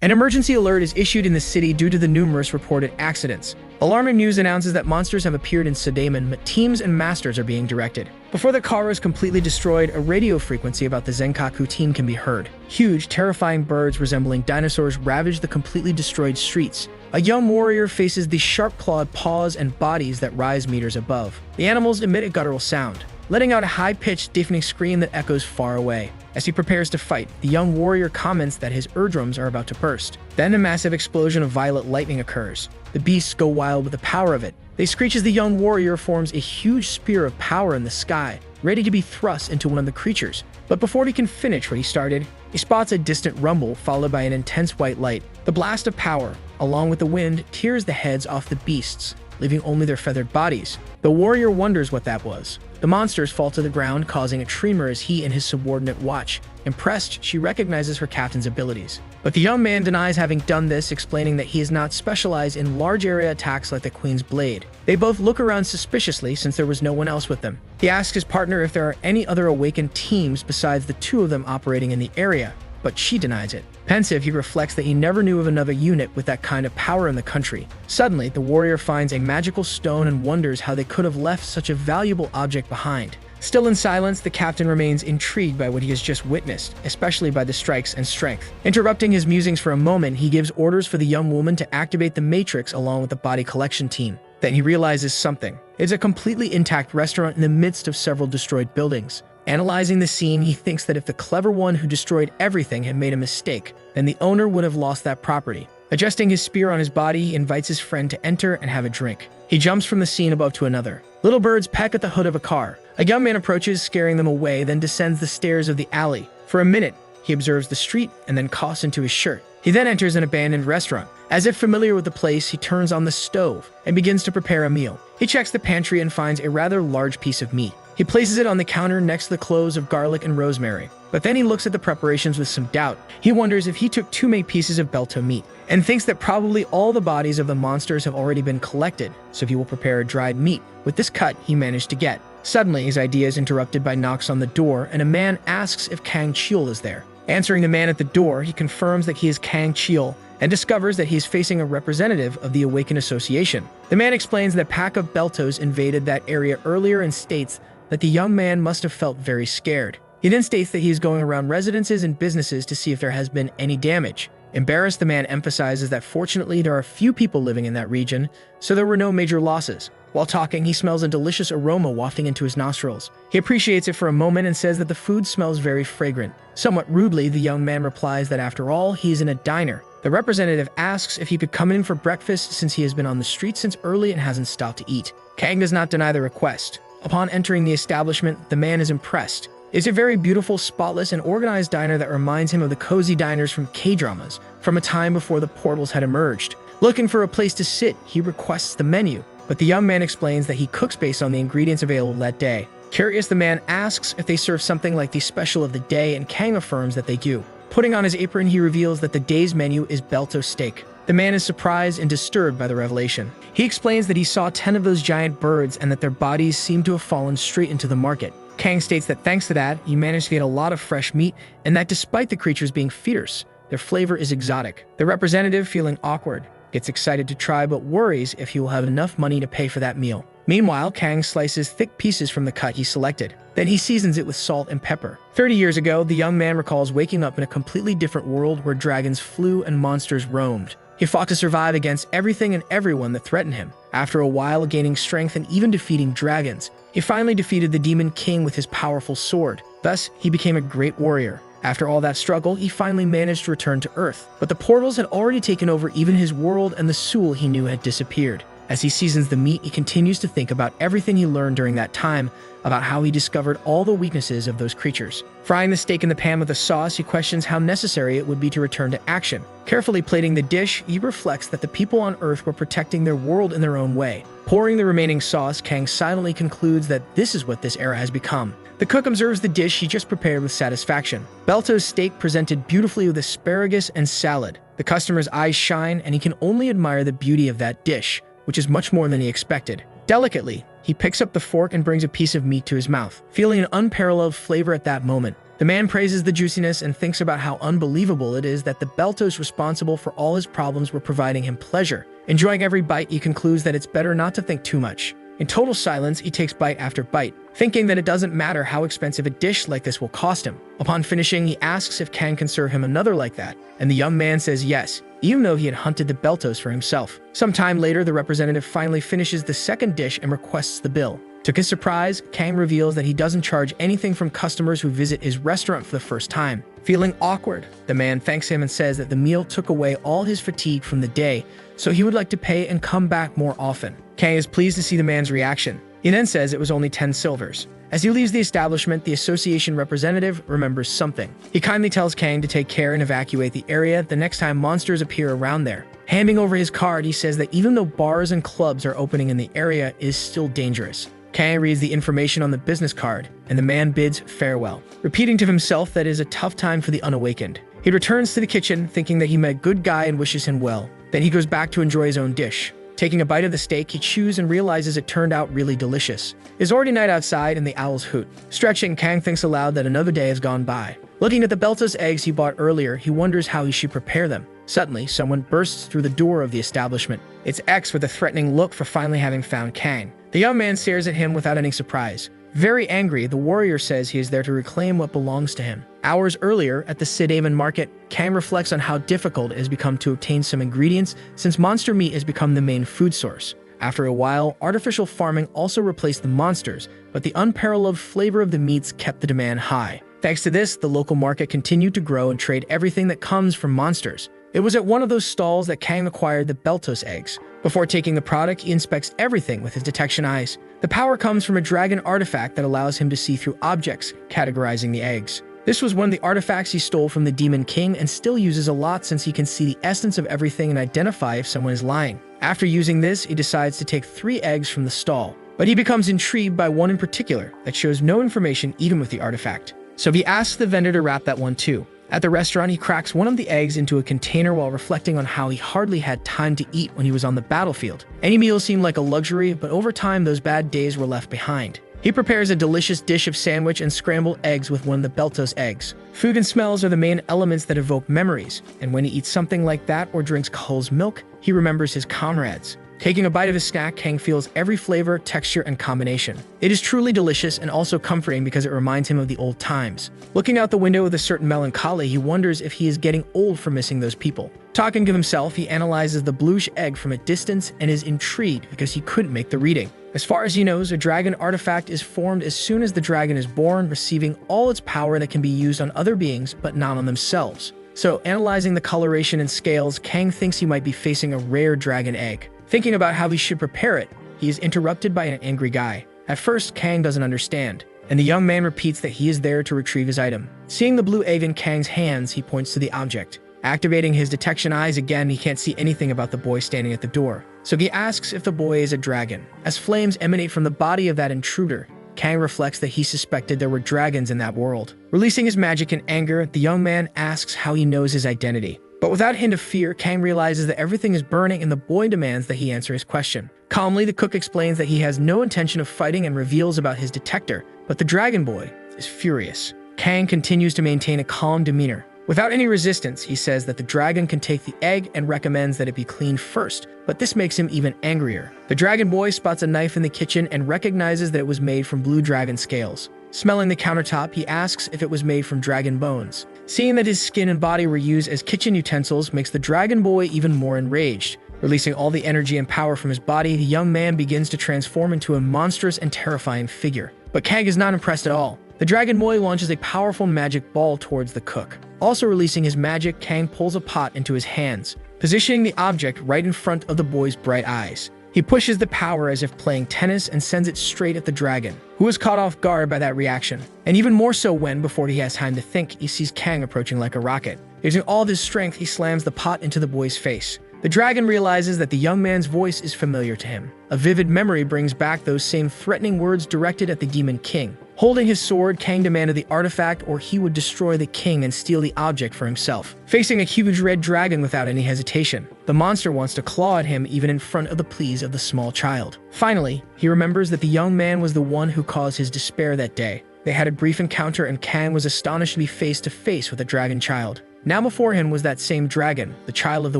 An emergency alert is issued in the city due to the numerous reported accidents. Alarming news announces that monsters have appeared in Sadaemon, but teams and masters are being directed. Before the car is completely destroyed, a radio frequency about the Zenkaku team can be heard. Huge, terrifying birds resembling dinosaurs ravage the completely destroyed streets. A young warrior faces the sharp-clawed paws and bodies that rise meters above. The animals emit a guttural sound, letting out a high-pitched, deafening scream that echoes far away. As he prepares to fight, the young warrior comments that his eardrums are about to burst. Then a massive explosion of violet lightning occurs. The beasts go wild with the power of it. They screech as the young warrior forms a huge spear of power in the sky, ready to be thrust into one of the creatures. But before he can finish what he started, he spots a distant rumble followed by an intense white light. The blast of power, along with the wind, tears the heads off the beasts, leaving only their feathered bodies. The warrior wonders what that was. The monsters fall to the ground, causing a tremor as he and his subordinate watch. Impressed, she recognizes her captain's abilities. But the young man denies having done this, explaining that he is not specialized in large area attacks like the Queen's Blade. They both look around suspiciously since there was no one else with them. He asks his partner if there are any other awakened teams besides the two of them operating in the area, but she denies it. Pensive, he reflects that he never knew of another unit with that kind of power in the country. Suddenly, the warrior finds a magical stone and wonders how they could have left such a valuable object behind. Still in silence, the captain remains intrigued by what he has just witnessed, especially by the strikes and strength. Interrupting his musings for a moment, he gives orders for the young woman to activate the Matrix along with the body collection team. Then he realizes something. It's a completely intact restaurant in the midst of several destroyed buildings. Analyzing the scene, he thinks that if the clever one who destroyed everything had made a mistake, then the owner would have lost that property. Adjusting his spear on his body, he invites his friend to enter and have a drink. He jumps from the scene above to another. Little birds peck at the hood of a car. A young man approaches, scaring them away, then descends the stairs of the alley. For a minute, he observes the street and then coughs into his shirt. He then enters an abandoned restaurant. As if familiar with the place, he turns on the stove and begins to prepare a meal. He checks the pantry and finds a rather large piece of meat. He places it on the counter next to the cloves of garlic and rosemary. But then he looks at the preparations with some doubt. He wonders if he took too many pieces of belto meat, and thinks that probably all the bodies of the monsters have already been collected, so he will prepare a dried meat. With this cut, he managed to get. Suddenly, his idea is interrupted by knocks on the door, and a man asks if Kang Chiel is there. Answering the man at the door, he confirms that he is Kang Chiel, and discovers that he is facing a representative of the Awakened Association. The man explains that a pack of beltos invaded that area earlier and states that the young man must have felt very scared. He then states that he is going around residences and businesses to see if there has been any damage. Embarrassed, the man emphasizes that fortunately there are few people living in that region, so there were no major losses. While talking, he smells a delicious aroma wafting into his nostrils. He appreciates it for a moment and says that the food smells very fragrant. Somewhat rudely, the young man replies that after all, he is in a diner. The representative asks if he could come in for breakfast since he has been on the street since early and hasn't stopped to eat. Kang does not deny the request. Upon entering the establishment, the man is impressed. It's a very beautiful, spotless, and organized diner that reminds him of the cozy diners from K-dramas, from a time before the portals had emerged. Looking for a place to sit, he requests the menu, but the young man explains that he cooks based on the ingredients available that day. Curious, the man asks if they serve something like the special of the day, and Kang affirms that they do. Putting on his apron, he reveals that the day's menu is belto steak. The man is surprised and disturbed by the revelation. He explains that he saw 10 of those giant birds and that their bodies seem to have fallen straight into the market. Kang states that thanks to that, he managed to get a lot of fresh meat, and that despite the creatures being fierce, their flavor is exotic. The representative, feeling awkward, gets excited to try but worries if he will have enough money to pay for that meal. Meanwhile, Kang slices thick pieces from the cut he selected. Then he seasons it with salt and pepper. 30 years ago, the young man recalls waking up in a completely different world where dragons flew and monsters roamed. He fought to survive against everything and everyone that threatened him. After a while, gaining strength and even defeating dragons, he finally defeated the Demon King with his powerful sword. Thus, he became a great warrior. After all that struggle, he finally managed to return to Earth. But the portals had already taken over even his world, and the Seoul he knew had disappeared. As he seasons the meat, he continues to think about everything he learned during that time, about how he discovered all the weaknesses of those creatures. Frying the steak in the pan with the sauce, he questions how necessary it would be to return to action. Carefully plating the dish, he reflects that the people on Earth were protecting their world in their own way. Pouring the remaining sauce, Kang silently concludes that this is what this era has become. The cook observes the dish he just prepared with satisfaction. Belto's steak presented beautifully with asparagus and salad. The customer's eyes shine, and he can only admire the beauty of that dish, which is much more than he expected. Delicately, he picks up the fork and brings a piece of meat to his mouth. Feeling an unparalleled flavor at that moment, The man praises the juiciness and thinks about how unbelievable it is that the Beltos responsible for all his problems were providing him pleasure. Enjoying every bite, he concludes that it's better not to think too much. In total silence, he takes bite after bite, thinking that it doesn't matter how expensive a dish like this will cost him. Upon finishing, he asks if Kang can serve him another like that, and the young man says yes, even though he had hunted the Beltos for himself. Some time later, the representative finally finishes the second dish and requests the bill. To his surprise, Kang reveals that he doesn't charge anything from customers who visit his restaurant for the first time. Feeling awkward, the man thanks him and says that the meal took away all his fatigue from the day, so he would like to pay and come back more often. Kang is pleased to see the man's reaction. He then says it was only 10 silvers. As he leaves the establishment, the association representative remembers something. He kindly tells Kang to take care and evacuate the area the next time monsters appear around there. Handing over his card, he says that even though bars and clubs are opening in the area, it is still dangerous. Kang reads the information on the business card, and the man bids farewell, repeating to himself that it is a tough time for the unawakened. He returns to the kitchen, thinking that he met a good guy and wishes him well. Then he goes back to enjoy his own dish. Taking a bite of the steak, he chews and realizes it turned out really delicious. It's already night outside and the owls hoot. Stretching, Kang thinks aloud that another day has gone by. Looking at the Beltos eggs he bought earlier, he wonders how he should prepare them. Suddenly, someone bursts through the door of the establishment. It's X with a threatening look for finally having found Kang. The young man stares at him without any surprise. Very angry, the warrior says he is there to reclaim what belongs to him. Hours earlier, at the Sedaman market, Kang reflects on how difficult it has become to obtain some ingredients since monster meat has become the main food source. After a while, artificial farming also replaced the monsters, but the unparalleled flavor of the meats kept the demand high. Thanks to this, the local market continued to grow and trade everything that comes from monsters. It was at one of those stalls that Kang acquired the Beltos eggs. Before taking the product, he inspects everything with his detection eyes. The power comes from a dragon artifact that allows him to see through objects, categorizing the eggs. This was one of the artifacts he stole from the Demon King and still uses a lot since he can see the essence of everything and identify if someone is lying. After using this, he decides to take 3 eggs from the stall, but he becomes intrigued by one in particular that shows no information even with the artifact. So he asks the vendor to wrap that one too. At the restaurant, he cracks one of the eggs into a container while reflecting on how he hardly had time to eat when he was on the battlefield. Any meal seemed like a luxury, but over time those bad days were left behind. He prepares a delicious dish of sandwich and scrambled eggs with one of the Beltos eggs. Food and smells are the main elements that evoke memories, and when he eats something like that or drinks Cull's milk, he remembers his comrades. Taking a bite of his snack, Kang feels every flavor, texture, and combination. It is truly delicious and also comforting because it reminds him of the old times. Looking out the window with a certain melancholy, he wonders if he is getting old for missing those people. Talking to himself, he analyzes the bluish egg from a distance and is intrigued because he couldn't make the reading. As far as he knows, a dragon artifact is formed as soon as the dragon is born, receiving all its power that can be used on other beings, but not on themselves. So, analyzing the coloration and scales, Kang thinks he might be facing a rare dragon egg. Thinking about how he should prepare it, he is interrupted by an angry guy. At first, Kang doesn't understand, and the young man repeats that he is there to retrieve his item. Seeing the blue egg in Kang's hands, he points to the object. Activating his detection eyes again, he can't see anything about the boy standing at the door. So he asks if the boy is a dragon. As flames emanate from the body of that intruder, Kang reflects that he suspected there were dragons in that world. Releasing his magic in anger, the young man asks how he knows his identity. But without a hint of fear, Kang realizes that everything is burning and the boy demands that he answer his question. Calmly, the cook explains that he has no intention of fighting and reveals about his detector, but the dragon boy is furious. Kang continues to maintain a calm demeanor. Without any resistance, he says that the dragon can take the egg and recommends that it be cleaned first, but this makes him even angrier. The dragon boy spots a knife in the kitchen and recognizes that it was made from blue dragon scales. Smelling the countertop, he asks if it was made from dragon bones. Seeing that his skin and body were used as kitchen utensils makes the dragon boy even more enraged. Releasing all the energy and power from his body, the young man begins to transform into a monstrous and terrifying figure. But Kang is not impressed at all. The dragon boy launches a powerful magic ball towards the cook. Also releasing his magic, Kang pulls a pot into his hands, positioning the object right in front of the boy's bright eyes. He pushes the power as if playing tennis and sends it straight at the dragon, who is caught off guard by that reaction. And even more so when, before he has time to think, he sees Kang approaching like a rocket. Using all of his strength, he slams the pot into the boy's face. The dragon realizes that the young man's voice is familiar to him. A vivid memory brings back those same threatening words directed at the Demon King. Holding his sword, Kang demanded the artifact or he would destroy the king and steal the object for himself. Facing a huge red dragon without any hesitation, the monster wants to claw at him even in front of the pleas of the small child. Finally, he remembers that the young man was the one who caused his despair that day. They had a brief encounter and Kang was astonished to be face to face with a dragon child. Now before him was that same dragon, the child of the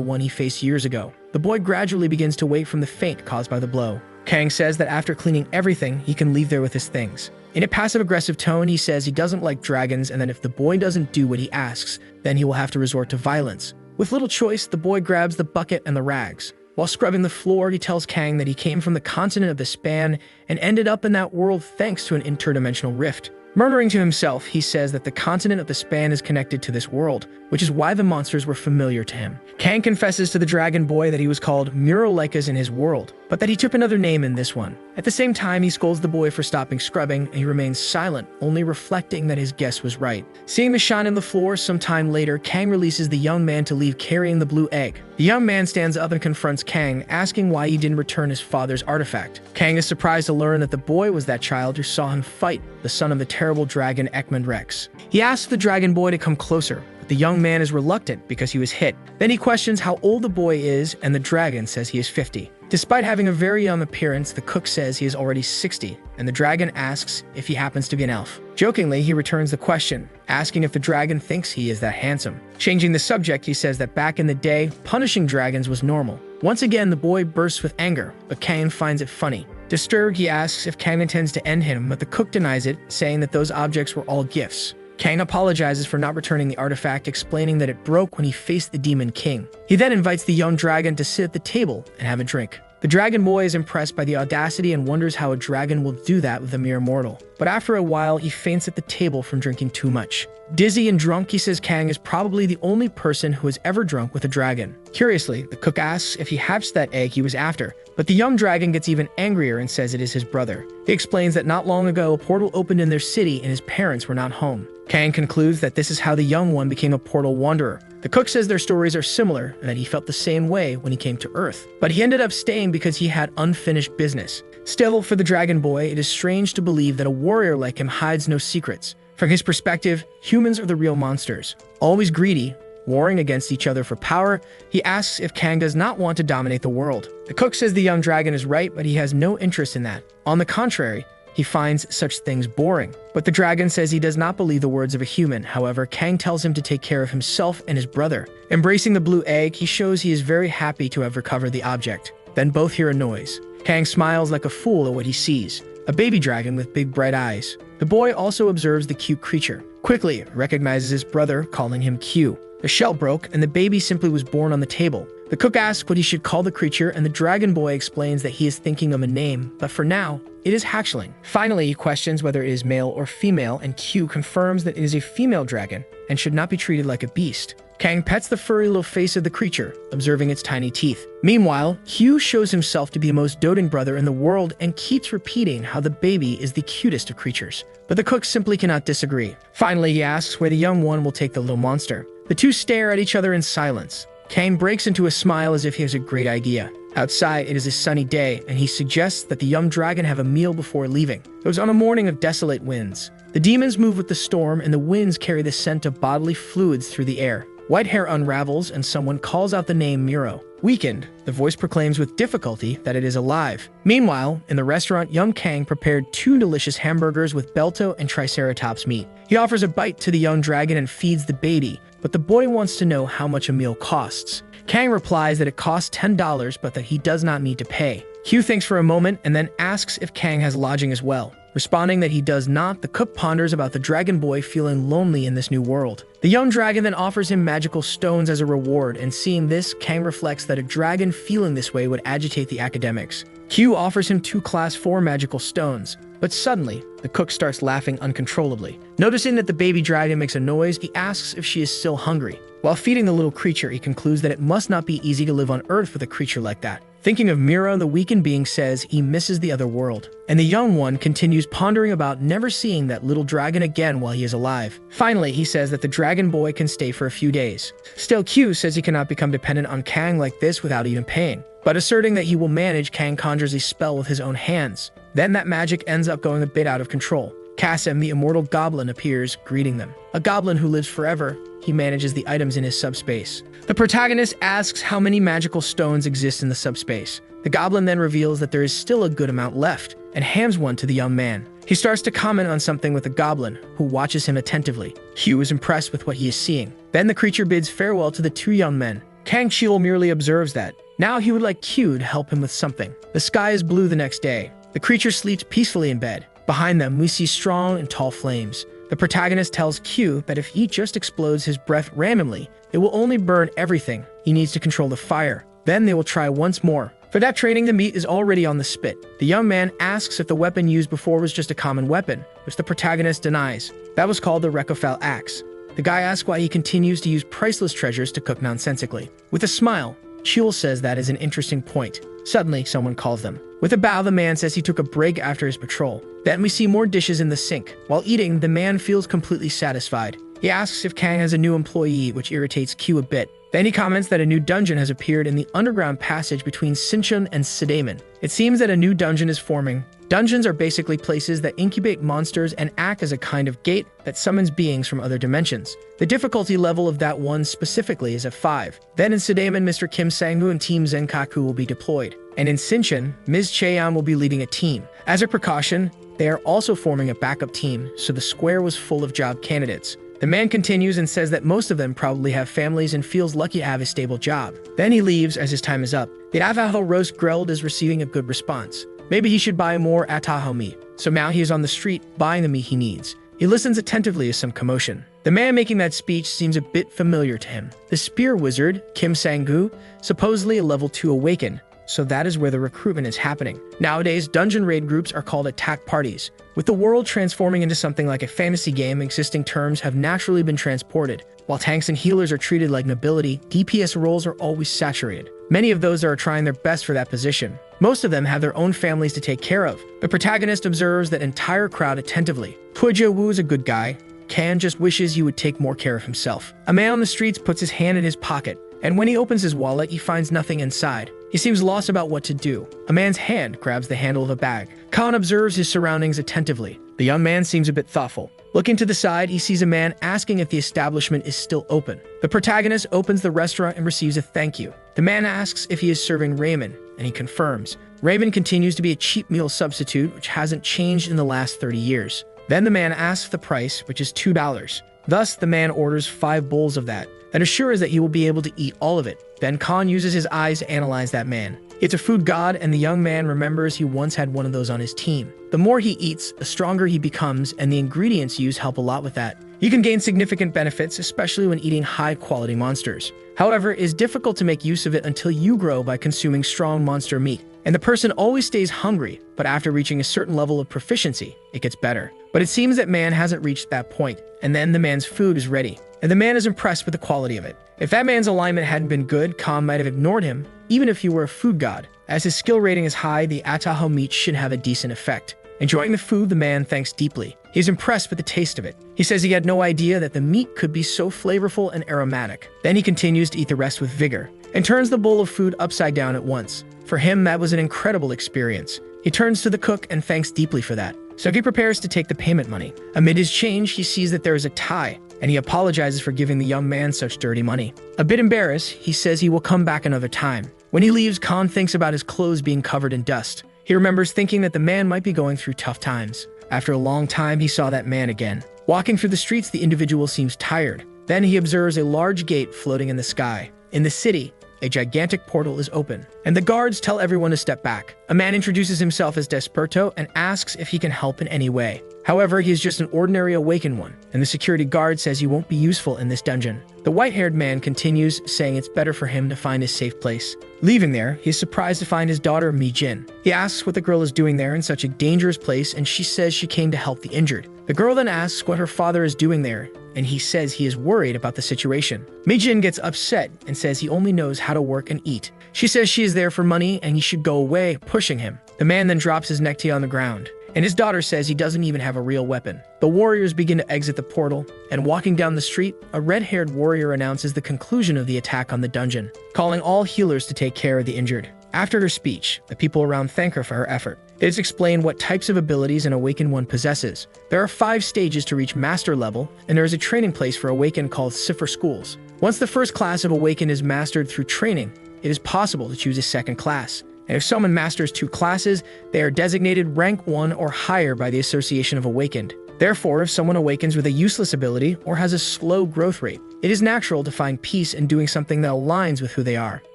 one he faced years ago. The boy gradually begins to wake from the faint caused by the blow. Kang says that after cleaning everything, he can leave there with his things. In a passive-aggressive tone, he says he doesn't like dragons and that if the boy doesn't do what he asks, then he will have to resort to violence. With little choice, the boy grabs the bucket and the rags. While scrubbing the floor, he tells Kang that he came from the continent of the Span and ended up in that world thanks to an interdimensional rift. Murmuring to himself, he says that the continent of the Span is connected to this world, which is why the monsters were familiar to him. Kang confesses to the dragon boy that he was called Muralikas in his world, but that he took another name in this one. At the same time, he scolds the boy for stopping scrubbing, and he remains silent, only reflecting that his guess was right. Seeing the shine on the floor some time later, Kang releases the young man to leave carrying the blue egg. The young man stands up and confronts Kang, asking why he didn't return his father's artifact. Kang is surprised to learn that the boy was that child who saw him fight the son of the terrible dragon Ekman Rex. He asks the dragon boy to come closer, but the young man is reluctant because he was hit. Then he questions how old the boy is, and the dragon says he is 50. Despite having a very young appearance, the cook says he is already 60, and the dragon asks if he happens to be an elf. Jokingly, he returns the question, asking if the dragon thinks he is that handsome. Changing the subject, he says that back in the day, punishing dragons was normal. Once again, the boy bursts with anger, but Kang finds it funny. Disturbed, he asks if Kang intends to end him, but the cook denies it, saying that those objects were all gifts. Kang apologizes for not returning the artifact, explaining that it broke when he faced the Demon King. He then invites the young dragon to sit at the table and have a drink. The dragon boy is impressed by the audacity and wonders how a dragon will do that with a mere mortal. But after a while, he faints at the table from drinking too much. Dizzy and drunk, he says Kang is probably the only person who has ever drunk with a dragon. Curiously, the cook asks if he hatched that egg he was after, but the young dragon gets even angrier and says it is his brother. He explains that not long ago, a portal opened in their city and his parents were not home. Kang concludes that this is how the young one became a portal wanderer. The cook says their stories are similar and that he felt the same way when he came to Earth, but he ended up staying because he had unfinished business. Still, for the dragon boy, it is strange to believe that a warrior like him hides no secrets. From his perspective, humans are the real monsters, always greedy, warring against each other for power. He asks if Kang does not want to dominate the world. The cook says the young dragon is right, but he has no interest in that. On the contrary, he finds such things boring. But the dragon says he does not believe the words of a human. However, Kang tells him to take care of himself and his brother. Embracing the blue egg, he shows he is very happy to have recovered the object. Then both hear a noise. Kang smiles like a fool at what he sees, a baby dragon with big bright eyes. The boy also observes the cute creature. Quickly recognizes his brother, calling him Q. The shell broke, and the baby simply was born on the table. The cook asks what he should call the creature, and the dragon boy explains that he is thinking of a name, but for now, it is hatchling. Finally, he questions whether it is male or female, and Q confirms that it is a female dragon and should not be treated like a beast. Kang pets the furry little face of the creature, observing its tiny teeth. Meanwhile, Q shows himself to be the most doting brother in the world and keeps repeating how the baby is the cutest of creatures. But the cook simply cannot disagree. Finally, he asks where the young one will take the little monster. The two stare at each other in silence. Kang breaks into a smile as if he has a great idea. Outside, it is a sunny day, and he suggests that the young dragon have a meal before leaving. It was on a morning of desolate winds. The demons move with the storm, and the winds carry the scent of bodily fluids through the air. White hair unravels, and someone calls out the name Miro. Weakened, the voice proclaims with difficulty that it is alive. Meanwhile, in the restaurant, young Kang prepared 2 delicious hamburgers with Belto and Triceratops meat. He offers a bite to the young dragon and feeds the baby, but the boy wants to know how much a meal costs. Kang replies that it costs $10, but that he does not need to pay. Q thinks for a moment and then asks if Kang has lodging as well. Responding that he does not, the cook ponders about the dragon boy feeling lonely in this new world. The young dragon then offers him magical stones as a reward, and seeing this, Kang reflects that a dragon feeling this way would agitate the academics. Q offers him 2 Class 4 magical stones, but suddenly, the cook starts laughing uncontrollably. Noticing that the baby dragon makes a noise, he asks if she is still hungry. While feeding the little creature, he concludes that it must not be easy to live on Earth with a creature like that. Thinking of Mira, the weakened being says he misses the other world. And the young one continues pondering about never seeing that little dragon again while he is alive. Finally, he says that the dragon boy can stay for a few days. Still, Q says he cannot become dependent on Kang like this without even paying. But asserting that he will manage, Kang conjures a spell with his own hands. Then that magic ends up going a bit out of control. Kasim, the immortal goblin, appears, greeting them. A goblin who lives forever, he manages the items in his subspace. The protagonist asks how many magical stones exist in the subspace. The goblin then reveals that there is still a good amount left, and hands one to the young man. He starts to comment on something with a goblin, who watches him attentively. Q is impressed with what he is seeing. Then the creature bids farewell to the two young men. Kang Chiel merely observes that. Now he would like Q to help him with something. The sky is blue the next day. The creature sleeps peacefully in bed. Behind them, we see strong and tall flames. The protagonist tells Q that if he just explodes his breath randomly, it will only burn everything. He needs to control the fire. Then they will try once more. For that training, the meat is already on the spit. The young man asks if the weapon used before was just a common weapon, which the protagonist denies. That was called the Recofal axe. The guy asks why he continues to use priceless treasures to cook nonsensically. With a smile, Chiel says that is an interesting point. Suddenly, someone calls them. With a bow, the man says he took a break after his patrol. Then we see more dishes in the sink. While eating, the man feels completely satisfied. He asks if Kang has a new employee, which irritates Q a bit. Then he comments that a new dungeon has appeared in the underground passage between Sinchon and Sedaman. It seems that a new dungeon is forming. Dungeons are basically places that incubate monsters and act as a kind of gate that summons beings from other dimensions. The difficulty level of that one specifically is at 5. Then in Sedaman, Mr. Kim Sang-woo and Team Zenkaku will be deployed. And in Sinchon, Ms. Cheon will be leading a team. As a precaution, they are also forming a backup team, so the square was full of job candidates. The man continues and says that most of them probably have families and feels lucky to have a stable job. Then he leaves as his time is up. The Avaho roast grilled is receiving a good response. Maybe he should buy more Ataho meat. So now he is on the street buying the meat he needs. He listens attentively to some commotion. The man making that speech seems a bit familiar to him. The spear wizard, Kim Sang-gu, supposedly a level 2 awakened. So that is where the recruitment is happening. Nowadays, dungeon raid groups are called attack parties. With the world transforming into something like a fantasy game, existing terms have naturally been transported. While tanks and healers are treated like nobility, DPS roles are always saturated. Many of those are trying their best for that position. Most of them have their own families to take care of. The protagonist observes that entire crowd attentively. Puja Wu is a good guy. Kan just wishes he would take more care of himself. A man on the streets puts his hand in his pocket, and when he opens his wallet, he finds nothing inside. He seems lost about what to do. A man's hand grabs the handle of a bag. Khan observes his surroundings attentively. The young man seems a bit thoughtful. Looking to the side, he sees a man asking if the establishment is still open. The protagonist opens the restaurant and receives a thank you. The man asks if he is serving ramen, and he confirms. Ramen continues to be a cheap meal substitute, which hasn't changed in the last 30 years. Then the man asks the price, which is $2. Thus, the man orders 5 bowls of that, and assures that he will be able to eat all of it. Then Khan uses his eyes to analyze that man. It's a food god, and the young man remembers he once had one of those on his team. The more he eats, the stronger he becomes, and the ingredients used help a lot with that. You can gain significant benefits, especially when eating high-quality monsters. However, it is difficult to make use of it until you grow by consuming strong monster meat. And the person always stays hungry, but after reaching a certain level of proficiency, it gets better. But it seems that man hasn't reached that point, and then the man's food is ready. And the man is impressed with the quality of it. If that man's alignment hadn't been good, Khan might have ignored him, even if he were a food god. As his skill rating is high, the Ataho meat should have a decent effect. Enjoying the food, the man thanks deeply. He is impressed with the taste of it. He says he had no idea that the meat could be so flavorful and aromatic. Then he continues to eat the rest with vigor, and turns the bowl of food upside down at once. For him, that was an incredible experience. He turns to the cook and thanks deeply for that. So he prepares to take the payment money. Amid his change, he sees that there is a tie, and he apologizes for giving the young man such dirty money. A bit embarrassed, he says he will come back another time. When he leaves, Khan thinks about his clothes being covered in dust. He remembers thinking that the man might be going through tough times. After a long time, he saw that man again. Walking through the streets, the individual seems tired. Then he observes a large gate floating in the sky. In the city, a gigantic portal is open, and the guards tell everyone to step back. A man introduces himself as Desperto and asks if he can help in any way. However, he is just an ordinary awakened one, and the security guard says he won't be useful in this dungeon. The white-haired man continues, saying it's better for him to find a safe place. Leaving there, he is surprised to find his daughter, Mi Jin. He asks what the girl is doing there in such a dangerous place, and she says she came to help the injured. The girl then asks what her father is doing there, and he says he is worried about the situation. Mi Jin gets upset and says he only knows how to work and eat. She says she is there for money and he should go away, pushing him. The man then drops his necktie on the ground, and his daughter says he doesn't even have a real weapon. The warriors begin to exit the portal, and walking down the street, a red-haired warrior announces the conclusion of the attack on the dungeon, calling all healers to take care of the injured. After her speech, the people around thank her for her effort. It is explained what types of abilities an awakened one possesses. There are 5 stages to reach master level, and there is a training place for awakened called Cipher Schools. Once the first class of awakened is mastered through training, it is possible to choose a second class, and if someone masters 2 classes, they are designated rank 1 or higher by the Association of Awakened. Therefore, if someone awakens with a useless ability or has a slow growth rate, it is natural to find peace in doing something that aligns with who they are.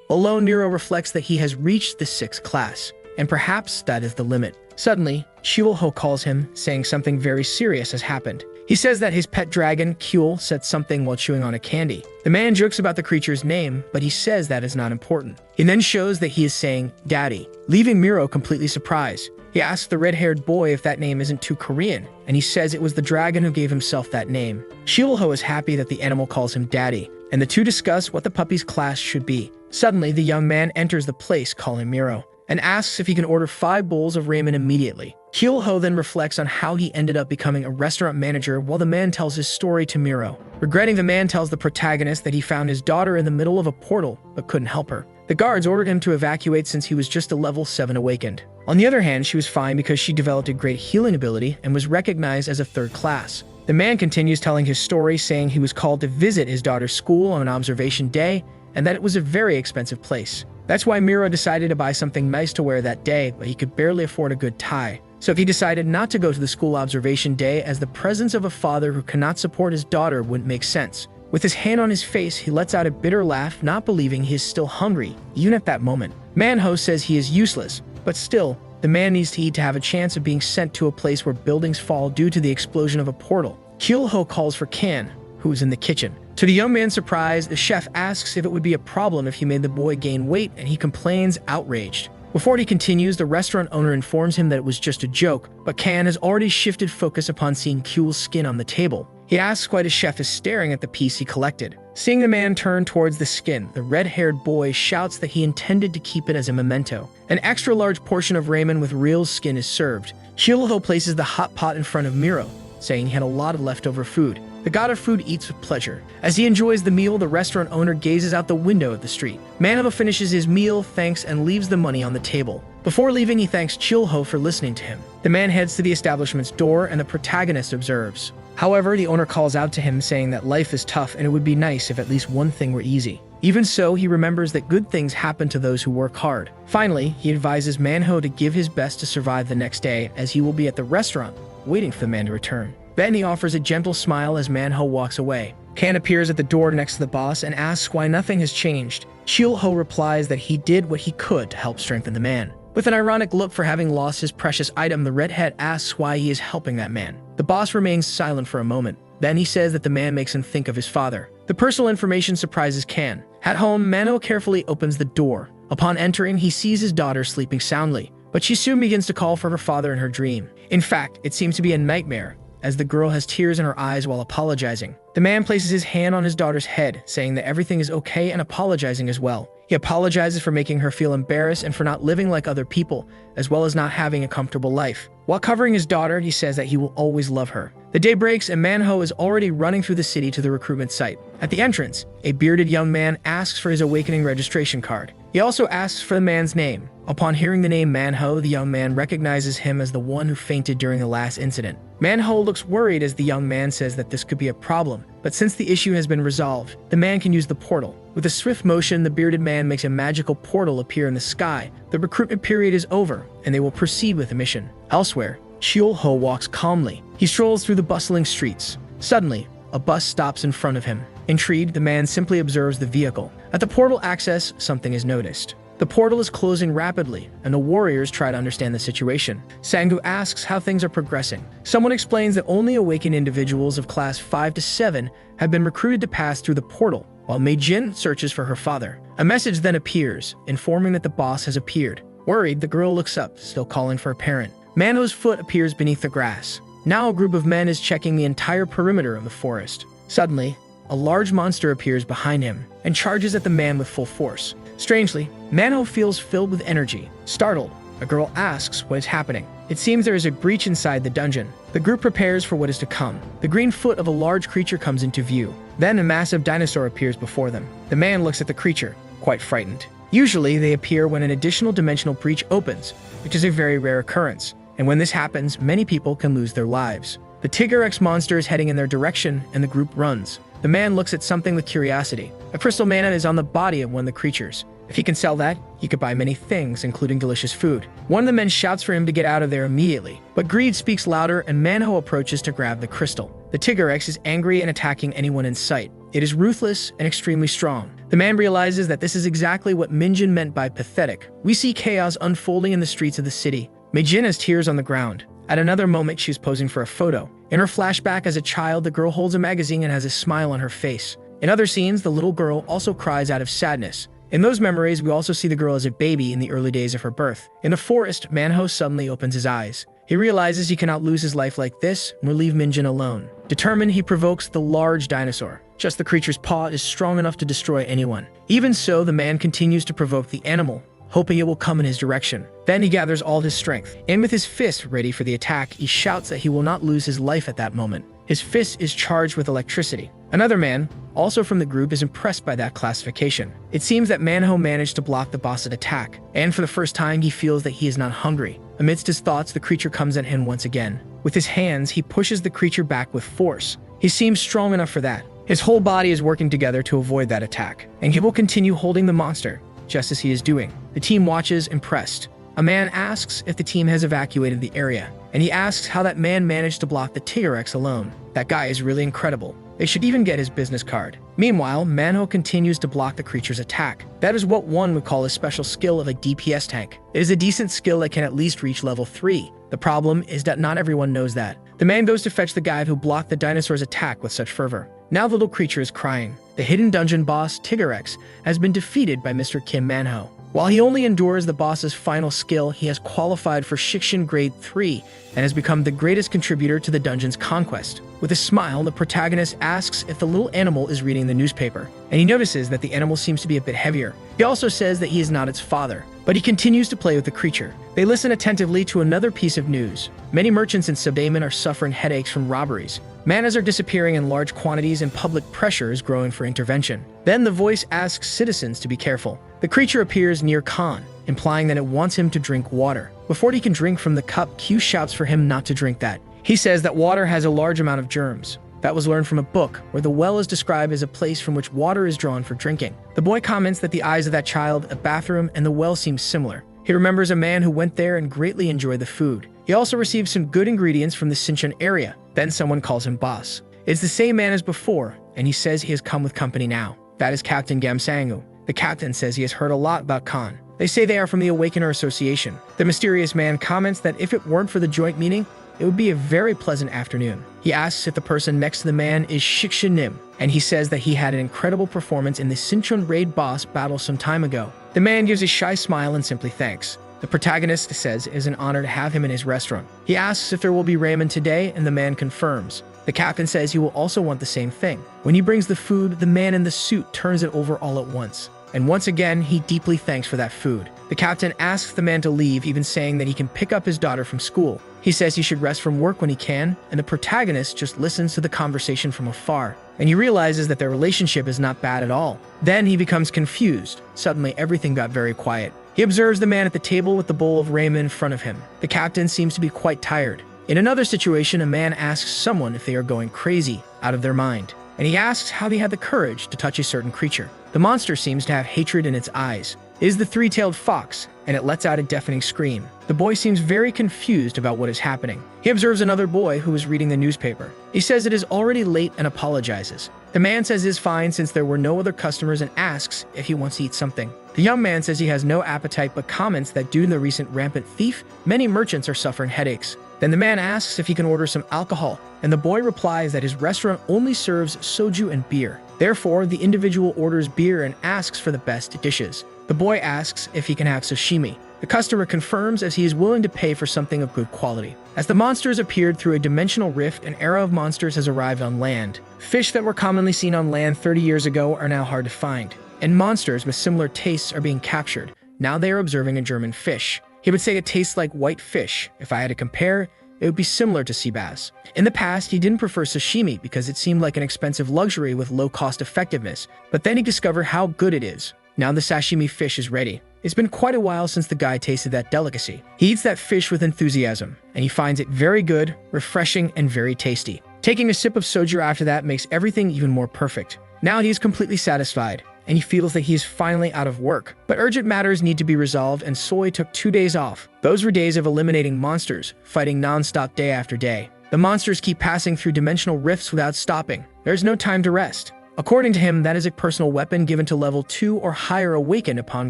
Although Nero reflects that he has reached the 6th class, and perhaps that is the limit. Suddenly, Chiwoo-ho calls him, saying something very serious has happened. He says that his pet dragon, Kyul, said something while chewing on a candy. The man jokes about the creature's name, but he says that is not important. He then shows that he is saying, "Daddy," leaving Miro completely surprised. He asks the red-haired boy if that name isn't too Korean, and he says it was the dragon who gave himself that name. Chiwoo-ho is happy that the animal calls him Daddy, and the two discuss what the puppy's class should be. Suddenly, the young man enters the place calling Miro, and asks if he can order 5 bowls of ramen immediately. Chiwoo-ho then reflects on how he ended up becoming a restaurant manager while the man tells his story to Miro. Regretting, the man tells the protagonist that he found his daughter in the middle of a portal but couldn't help her. The guards ordered him to evacuate since he was just a level 7 awakened. On the other hand, she was fine because she developed a great healing ability and was recognized as a 3rd class. The man continues telling his story, saying he was called to visit his daughter's school on an observation day and that it was a very expensive place. That's why Miro decided to buy something nice to wear that day, but he could barely afford a good tie. So he decided not to go to the school observation day, as the presence of a father who cannot support his daughter wouldn't make sense. With his hand on his face, he lets out a bitter laugh, not believing he is still hungry, even at that moment. Manhwa says he is useless, but still, the man needs to eat to have a chance of being sent to a place where buildings fall due to the explosion of a portal. Chiwoo-ho calls for Kan, who is in the kitchen. To the young man's surprise, the chef asks if it would be a problem if he made the boy gain weight, and he complains, outraged. Before he continues, the restaurant owner informs him that it was just a joke, but Kan has already shifted focus upon seeing Kyul's skin on the table. He asks why the chef is staring at the piece he collected. Seeing the man turn towards the skin, the red-haired boy shouts that he intended to keep it as a memento. An extra-large portion of ramen with real skin is served. Chiwoo-ho places the hot pot in front of Miro, saying he had a lot of leftover food. The god of food eats with pleasure. As he enjoys the meal, the restaurant owner gazes out the window at the street. Manhwa finishes his meal, thanks, and leaves the money on the table. Before leaving, he thanks Chiwoo-ho for listening to him. The man heads to the establishment's door, and the protagonist observes. However, the owner calls out to him, saying that life is tough and it would be nice if at least one thing were easy. Even so, he remembers that good things happen to those who work hard. Finally, he advises Manhwa to give his best to survive the next day, as he will be at the restaurant, waiting for the man to return. Then he offers a gentle smile as Manhwa walks away. Kan appears at the door next to the boss and asks why nothing has changed. Chiwoo-ho replies that he did what he could to help strengthen the man. With an ironic look for having lost his precious item, the redhead asks why he is helping that man. The boss remains silent for a moment. Then he says that the man makes him think of his father. The personal information surprises Kan. At home, Manhwa carefully opens the door. Upon entering, he sees his daughter sleeping soundly, but she soon begins to call for her father in her dream. In fact, it seems to be a nightmare, as the girl has tears in her eyes while apologizing. The man places his hand on his daughter's head, saying that everything is okay and apologizing as well. He apologizes for making her feel embarrassed and for not living like other people, as well as not having a comfortable life. While covering his daughter, he says that he will always love her. The day breaks and Manhwa is already running through the city to the recruitment site. At the entrance, a bearded young man asks for his awakening registration card. He also asks for the man's name. Upon hearing the name Manhwa, the young man recognizes him as the one who fainted during the last incident. Manhwa looks worried as the young man says that this could be a problem, but since the issue has been resolved, the man can use the portal. With a swift motion, the bearded man makes a magical portal appear in the sky. The recruitment period is over, and they will proceed with the mission. Elsewhere, Chiwoo-ho walks calmly. He strolls through the bustling streets. Suddenly, a bus stops in front of him. Intrigued, the man simply observes the vehicle. At the portal access, something is noticed. The portal is closing rapidly, and the warriors try to understand the situation. Sangu asks how things are progressing. Someone explains that only awakened individuals of class 5 to 7 have been recruited to pass through the portal, while Mei-jin searches for her father. A message then appears, informing that the boss has appeared. Worried, the girl looks up, still calling for a parent. Manhwa's foot appears beneath the grass. Now a group of men is checking the entire perimeter of the forest. Suddenly, a large monster appears behind him and charges at the man with full force. Strangely, Manhwa feels filled with energy. Startled, a girl asks what is happening. It seems there is a breach inside the dungeon. The group prepares for what is to come. The green foot of a large creature comes into view. Then a massive dinosaur appears before them. The man looks at the creature, quite frightened. Usually, they appear when an additional dimensional breach opens, which is a very rare occurrence. And when this happens, many people can lose their lives. The Tigrex monster is heading in their direction, and the group runs. The man looks at something with curiosity. A crystal mana is on the body of one of the creatures. If he can sell that, he could buy many things, including delicious food. One of the men shouts for him to get out of there immediately, but greed speaks louder and Manhwa approaches to grab the crystal. The Tigrex is angry and attacking anyone in sight. It is ruthless and extremely strong. The man realizes that this is exactly what Minjin meant by pathetic. We see chaos unfolding in the streets of the city. Meijin has tears on the ground. At another moment, she's posing for a photo. In her flashback as a child, the girl holds a magazine and has a smile on her face. In other scenes, the little girl also cries out of sadness. In those memories, we also see the girl as a baby in the early days of her birth. In the forest, Manhwa suddenly opens his eyes. He realizes he cannot lose his life like this and will leave Minjin alone. Determined, he provokes the large dinosaur. Just the creature's paw is strong enough to destroy anyone. Even so, the man continues to provoke the animal, hoping it will come in his direction. Then he gathers all his strength, and with his fist ready for the attack, he shouts that he will not lose his life at that moment. His fist is charged with electricity. Another man, also from the group, is impressed by that classification. It seems that Manhwa managed to block the boss's attack, and for the first time he feels that he is not hungry. Amidst his thoughts, the creature comes at him once again. With his hands, he pushes the creature back with force. He seems strong enough for that. His whole body is working together to avoid that attack, and he will continue holding the monster, just as he is doing. The team watches, impressed. A man asks if the team has evacuated the area, and he asks how that man managed to block the Tigrex alone. That guy is really incredible. They should even get his business card. Meanwhile, Manhwa continues to block the creature's attack. That is what one would call a special skill of a DPS tank. It is a decent skill that can at least reach level 3. The problem is that not everyone knows that. The man goes to fetch the guy who blocked the dinosaur's attack with such fervor. Now the little creature is crying. The hidden dungeon boss, Tigrex, has been defeated by Mr. Kim Manhwa. While he only endures the boss's final skill, he has qualified for Shikshin Grade 3 and has become the greatest contributor to the dungeon's conquest. With a smile, the protagonist asks if the little animal is reading the newspaper, and he notices that the animal seems to be a bit heavier. He also says that he is not its father, but he continues to play with the creature. They listen attentively to another piece of news. Many merchants in Subdaemon are suffering headaches from robberies. Manas are disappearing in large quantities and public pressure is growing for intervention. Then the voice asks citizens to be careful. The creature appears near Khan, implying that it wants him to drink water. Before he can drink from the cup, Q shouts for him not to drink that. He says that water has a large amount of germs. That was learned from a book, where the well is described as a place from which water is drawn for drinking. The boy comments that the eyes of that child, a bathroom, and the well seem similar. He remembers a man who went there and greatly enjoyed the food. He also received some good ingredients from the Sinchon area. Then someone calls him boss. It's the same man as before, and he says he has come with company now. That is Captain Gamsangu. The captain says he has heard a lot about Khan. They say they are from the Awakener Association. The mysterious man comments that if it weren't for the joint meeting, it would be a very pleasant afternoon. He asks if the person next to the man is Shikshin Nim, and he says that he had an incredible performance in the Sinchon raid boss battle some time ago. The man gives a shy smile and simply thanks. The protagonist says it is an honor to have him in his restaurant. He asks if there will be ramen today, and the man confirms. The captain says he will also want the same thing. When he brings the food, the man in the suit turns it over all at once. And once again, he deeply thanks for that food. The captain asks the man to leave, even saying that he can pick up his daughter from school. He says he should rest from work when he can, and the protagonist just listens to the conversation from afar. And he realizes that their relationship is not bad at all. Then he becomes confused. Suddenly, everything got very quiet. He observes the man at the table with the bowl of ramen in front of him. The captain seems to be quite tired. In another situation, a man asks someone if they are going crazy, out of their mind. And he asks how they had the courage to touch a certain creature. The monster seems to have hatred in its eyes. It is the three-tailed fox, and it lets out a deafening scream. The boy seems very confused about what is happening. He observes another boy who is reading the newspaper. He says it is already late and apologizes. The man says it is fine since there were no other customers and asks if he wants to eat something. The young man says he has no appetite but comments that due to the recent rampant thief, many merchants are suffering headaches. Then the man asks if he can order some alcohol, and the boy replies that his restaurant only serves soju and beer. Therefore, the individual orders beer and asks for the best dishes. The boy asks if he can have sashimi. The customer confirms as he is willing to pay for something of good quality. As the monsters appeared through a dimensional rift, an era of monsters has arrived on land. Fish that were commonly seen on land 30 years ago are now hard to find, and monsters with similar tastes are being captured. Now they are observing a German fish. He would say it tastes like white fish. If I had to compare, it would be similar to sea bass. In the past, he didn't prefer sashimi because it seemed like an expensive luxury with low cost effectiveness, but then he discovered how good it is. Now the sashimi fish is ready. It's been quite a while since the guy tasted that delicacy. He eats that fish with enthusiasm, and he finds it very good, refreshing, and very tasty. Taking a sip of soju after that makes everything even more perfect. Now he is completely satisfied, and he feels that he is finally out of work. But urgent matters need to be resolved, and Soy took 2 days off. Those were days of eliminating monsters, fighting non-stop day after day. The monsters keep passing through dimensional rifts without stopping. There's no time to rest. According to him, that is a personal weapon given to level 2 or higher awakened upon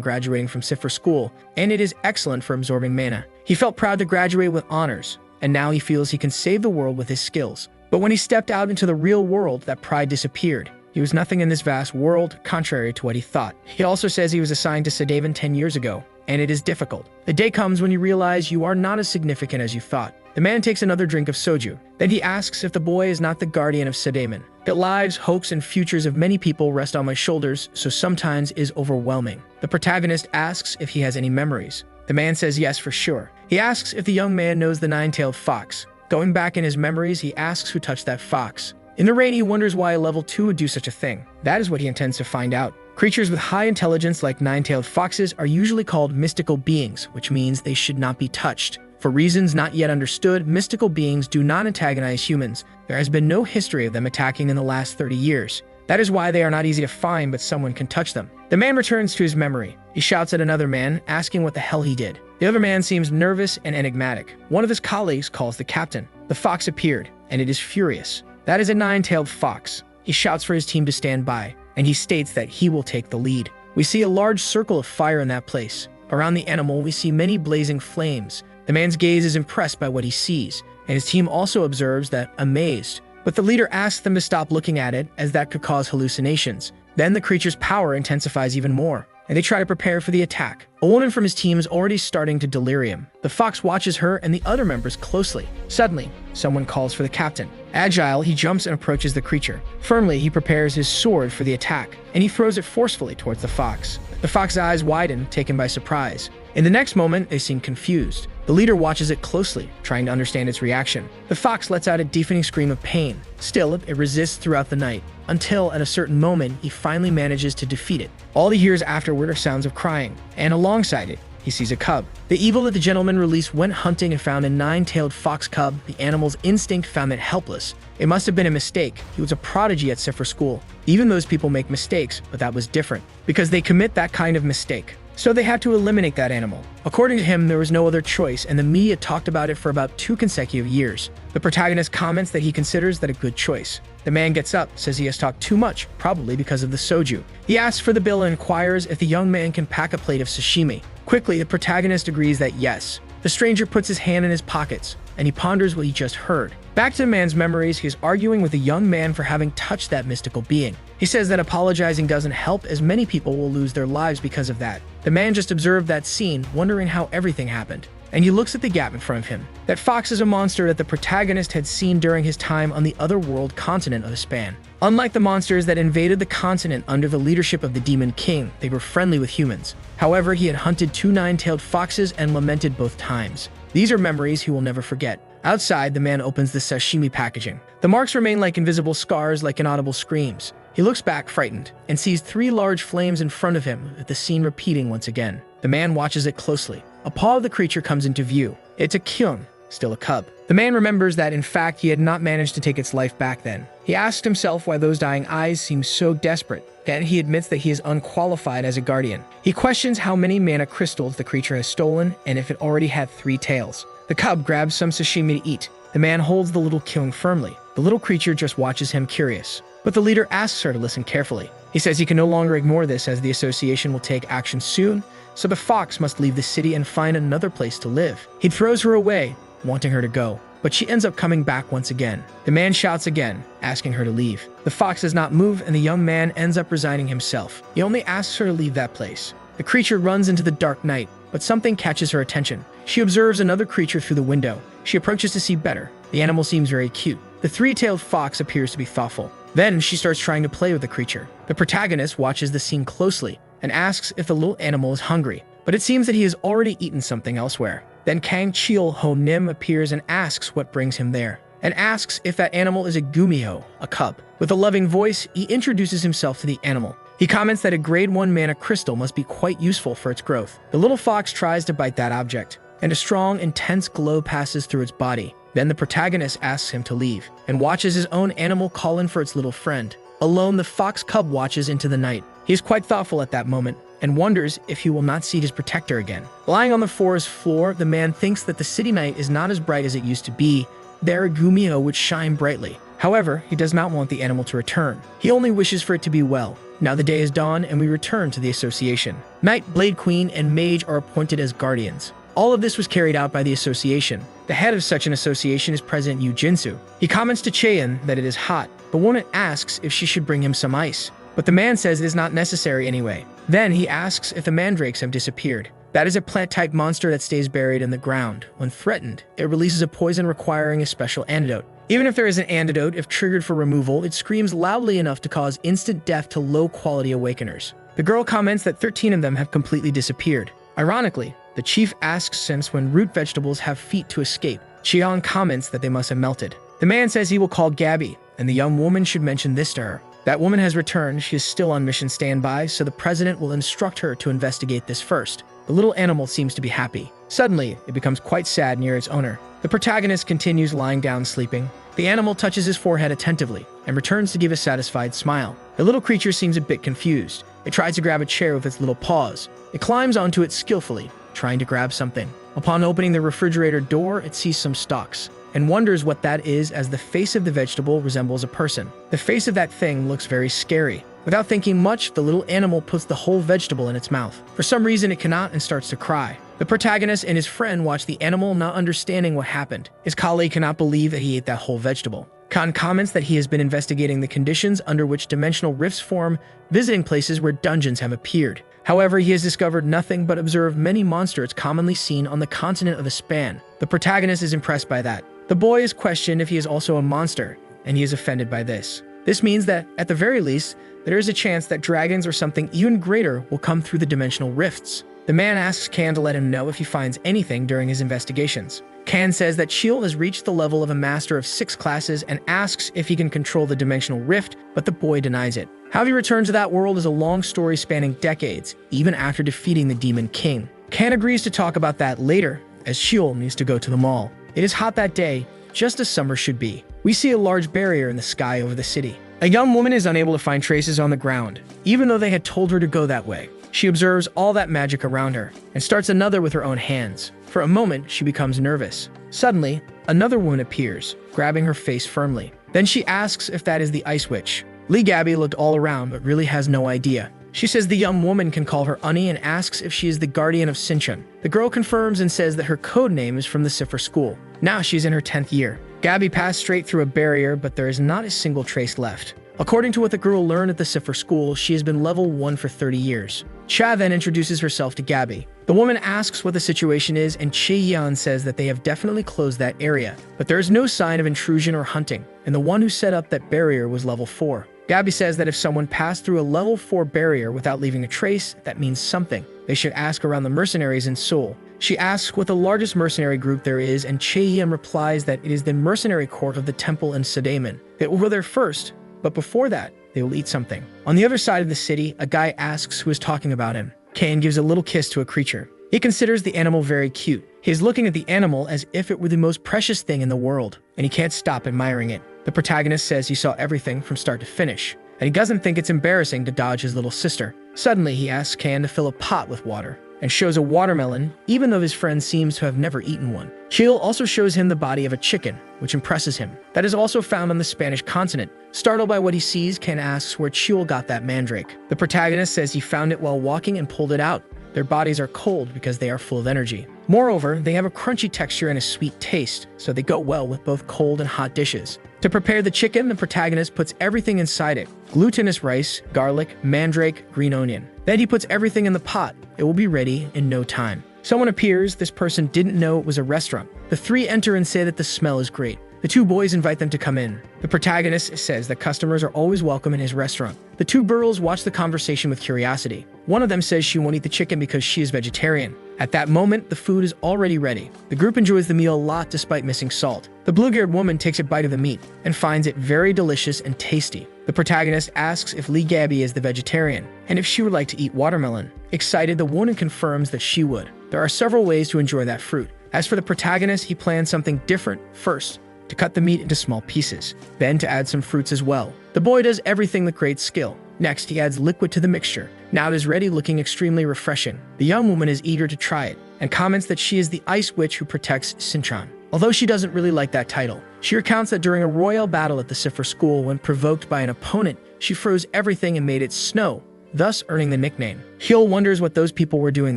graduating from Sifra school, and it is excellent for absorbing mana. He felt proud to graduate with honors, and now he feels he can save the world with his skills. But when he stepped out into the real world, that pride disappeared. He was nothing in this vast world, contrary to what he thought. He also says he was assigned to Sedaven 10 years ago, and it is difficult. The day comes when you realize you are not as significant as you thought. The man takes another drink of soju. Then he asks if the boy is not the guardian of Sedamen. That lives, hopes, and futures of many people rest on my shoulders, so sometimes is overwhelming. The protagonist asks if he has any memories. The man says yes for sure. He asks if the young man knows the nine-tailed fox. Going back in his memories, he asks who touched that fox. In the rain, he wonders why a level 2 would do such a thing. That is what he intends to find out. Creatures with high intelligence like nine-tailed foxes are usually called mystical beings, which means they should not be touched. For reasons not yet understood, mystical beings do not antagonize humans. There has been no history of them attacking in the last 30 years. That is why they are not easy to find, but someone can touch them. The man returns to his memory. He shouts at another man, asking what the hell he did. The other man seems nervous and enigmatic. One of his colleagues calls the captain. The fox appeared, and it is furious. That is a nine-tailed fox. He shouts for his team to stand by, and he states that he will take the lead. We see a large circle of fire in that place. Around the animal, we see many blazing flames. The man's gaze is impressed by what he sees, and his team also observes that, amazed. But the leader asks them to stop looking at it, as that could cause hallucinations. Then the creature's power intensifies even more, and they try to prepare for the attack. A woman from his team is already starting to delirium. The fox watches her and the other members closely. Suddenly, someone calls for the captain. Agile, he jumps and approaches the creature. Firmly, he prepares his sword for the attack, and he throws it forcefully towards the fox. The fox's eyes widen, taken by surprise. In the next moment, they seem confused. The leader watches it closely, trying to understand its reaction. The fox lets out a deafening scream of pain. Still, it resists throughout the night, until at a certain moment, he finally manages to defeat it. All he hears afterward are sounds of crying, and alongside it, he sees a cub. The evil that the gentleman released went hunting and found a nine-tailed fox cub. The animal's instinct found it helpless. It must have been a mistake. He was a prodigy at Sifra school. Even those people make mistakes, but that was different, because they commit that kind of mistake. So they had to eliminate that animal. According to him, there was no other choice, and the media talked about it for about 2 consecutive years. The protagonist comments that he considers that a good choice. The man gets up, says he has talked too much, probably because of the soju. He asks for the bill and inquires if the young man can pack a plate of sashimi. Quickly, the protagonist agrees that yes. The stranger puts his hand in his pockets, and he ponders what he just heard. Back to the man's memories, he is arguing with the young man for having touched that mystical being. He says that apologizing doesn't help, as many people will lose their lives because of that. The man just observed that scene, wondering how everything happened. And he looks at the gap in front of him. That fox is a monster that the protagonist had seen during his time on the otherworld continent of the span. Unlike the monsters that invaded the continent under the leadership of the Demon King, they were friendly with humans. However, he had hunted 2 nine-tailed foxes and lamented both times. These are memories he will never forget. Outside, the man opens the sashimi packaging. The marks remain like invisible scars, like inaudible screams. He looks back, frightened, and sees 3 large flames in front of him, with the scene repeating once again. The man watches it closely. A paw of the creature comes into view. It's a kyung, still a cub. The man remembers that, in fact, he had not managed to take its life back then. He asks himself why those dying eyes seem so desperate. Then he admits that he is unqualified as a guardian. He questions how many mana crystals the creature has stolen, and if it already had 3 tails. The cub grabs some sashimi to eat. The man holds the little kyung firmly. The little creature just watches him, curious. But the leader asks her to listen carefully. He says he can no longer ignore this, as the association will take action soon, so the fox must leave the city and find another place to live. He throws her away, wanting her to go, but she ends up coming back once again. The man shouts again, asking her to leave. The fox does not move, and the young man ends up resigning himself. He only asks her to leave that place. The creature runs into the dark night, but something catches her attention. She observes another creature through the window. She approaches to see better. The animal seems very cute. The 3-tailed fox appears to be thoughtful. Then she starts trying to play with the creature. The protagonist watches the scene closely and asks if the little animal is hungry, but it seems that he has already eaten something elsewhere. Then Kang Chil Ho Nim appears and asks what brings him there, and asks if that animal is a gumiho, a cub. With a loving voice, he introduces himself to the animal. He comments that a grade 1 mana crystal must be quite useful for its growth. The little fox tries to bite that object, and a strong, intense glow passes through its body. Then the protagonist asks him to leave, and watches his own animal call in for its little friend. Alone, the fox cub watches into the night. He is quite thoughtful at that moment and wonders if he will not see his protector again. Lying on the forest floor, the man thinks that the city night is not as bright as it used to be. There, Gumio would shine brightly. However, he does not want the animal to return. He only wishes for it to be well. Now the day is dawn and we return to the association. Knight, Blade Queen, and Mage are appointed as guardians. All of this was carried out by the association. The head of such an association is President Yu Jinsu. He comments to Cheon that it is hot. The woman asks if she should bring him some ice, but the man says it is not necessary anyway. Then he asks if the mandrakes have disappeared. That is a plant-type monster that stays buried in the ground. When threatened, it releases a poison requiring a special antidote. Even if there is an antidote, if triggered for removal, it screams loudly enough to cause instant death to low-quality awakeners. The girl comments that 13 of them have completely disappeared. Ironically, the chief asks since when root vegetables have feet to escape. Cheon comments that they must have melted. The man says he will call Gabby, and the young woman should mention this to her. That woman has returned. She is still on mission standby, so the president will instruct her to investigate this first. The little animal seems to be happy. Suddenly, it becomes quite sad near its owner. The protagonist continues lying down sleeping. The animal touches his forehead attentively and returns to give a satisfied smile. The little creature seems a bit confused. It tries to grab a chair with its little paws. It climbs onto it skillfully, trying to grab something. Upon opening the refrigerator door, it sees some stalks and wonders what that is as the face of the vegetable resembles a person. The face of that thing looks very scary. Without thinking much, the little animal puts the whole vegetable in its mouth. For some reason, it cannot and starts to cry. The protagonist and his friend watch the animal, not understanding what happened. His colleague cannot believe that he ate that whole vegetable. Khan comments that he has been investigating the conditions under which dimensional rifts form, visiting places where dungeons have appeared. However, he has discovered nothing but observed many monsters commonly seen on the continent of Espan. The protagonist is impressed by that. The boy is questioned if he is also a monster, and he is offended by this. This means that, at the very least, there is a chance that dragons or something even greater will come through the dimensional rifts. The man asks Kan to let him know if he finds anything during his investigations. Kan says that Shield has reached the level of a master of 6 classes and asks if he can control the dimensional rift, but the boy denies it. How he returns to that world is a long story spanning decades, even after defeating the Demon King. Kan agrees to talk about that later, as Shield needs to go to the mall. It is hot that day, just as summer should be. We see a large barrier in the sky over the city. A young woman is unable to find traces on the ground, even though they had told her to go that way. She observes all that magic around her, and starts another with her own hands. For a moment, she becomes nervous. Suddenly, another woman appears, grabbing her face firmly. Then she asks if that is the Ice Witch. Lee Gabby looked all around, but really has no idea. She says the young woman can call her Unnie and asks if she is the guardian of Sinchon. The girl confirms and says that her code name is from the Cipher School. Now she's in her 10th year. Gabby passed straight through a barrier, but there is not a single trace left. According to what the girl learned at the Cipher School, she has been level 1 for 30 years. Cha then introduces herself to Gabby. The woman asks what the situation is, and Che-Yan says that they have definitely closed that area, but there is no sign of intrusion or hunting, and the one who set up that barrier was level 4. Gabby says that if someone passed through a level 4 barrier without leaving a trace, that means something. They should ask around the mercenaries in Seoul. She asks what the largest mercenary group there is, and Che-Yan replies that it is the mercenary court of the temple in Sedaemon. They will go there first, but before that, they will eat something. On the other side of the city, a guy asks who is talking about him. Kane gives a little kiss to a creature. He considers the animal very cute. He is looking at the animal as if it were the most precious thing in the world, and he can't stop admiring it. The protagonist says he saw everything from start to finish, and he doesn't think it's embarrassing to dodge his little sister. Suddenly, he asks Kan to fill a pot with water, and shows a watermelon, even though his friend seems to have never eaten one. Chil also shows him the body of a chicken, which impresses him. That is also found on the Spanish continent. Startled by what he sees, Ken asks where Chul got that mandrake. The protagonist says he found it while walking and pulled it out. Their bodies are cold because they are full of energy. Moreover, they have a crunchy texture and a sweet taste, so they go well with both cold and hot dishes. To prepare the chicken, the protagonist puts everything inside it: glutinous rice, garlic, mandrake, green onion. Then he puts everything in the pot. It will be ready in no time. Someone appears. This person didn't know it was a restaurant. The 3 enter and say that the smell is great. The 2 boys invite them to come in. The protagonist says that customers are always welcome in his restaurant. The 2 girls watch the conversation with curiosity. One of them says she won't eat the chicken because she is vegetarian. At that moment, the food is already ready. The group enjoys the meal a lot despite missing salt. The blue-haired woman takes a bite of the meat and finds it very delicious and tasty. The protagonist asks if Lee Gabby is the vegetarian and if she would like to eat watermelon. Excited, the woman confirms that she would. There are several ways to enjoy that fruit. As for the protagonist, he plans something different. First, to cut the meat into small pieces, then to add some fruits as well. The boy does everything with great skill. Next, he adds liquid to the mixture. Now it is ready, looking extremely refreshing. The young woman is eager to try it, and comments that she is the ice witch who protects Sinchan. Although she doesn't really like that title, she recounts that during a royal battle at the Cipher School, when provoked by an opponent, she froze everything and made it snow, thus earning the nickname. Hyul wonders what those people were doing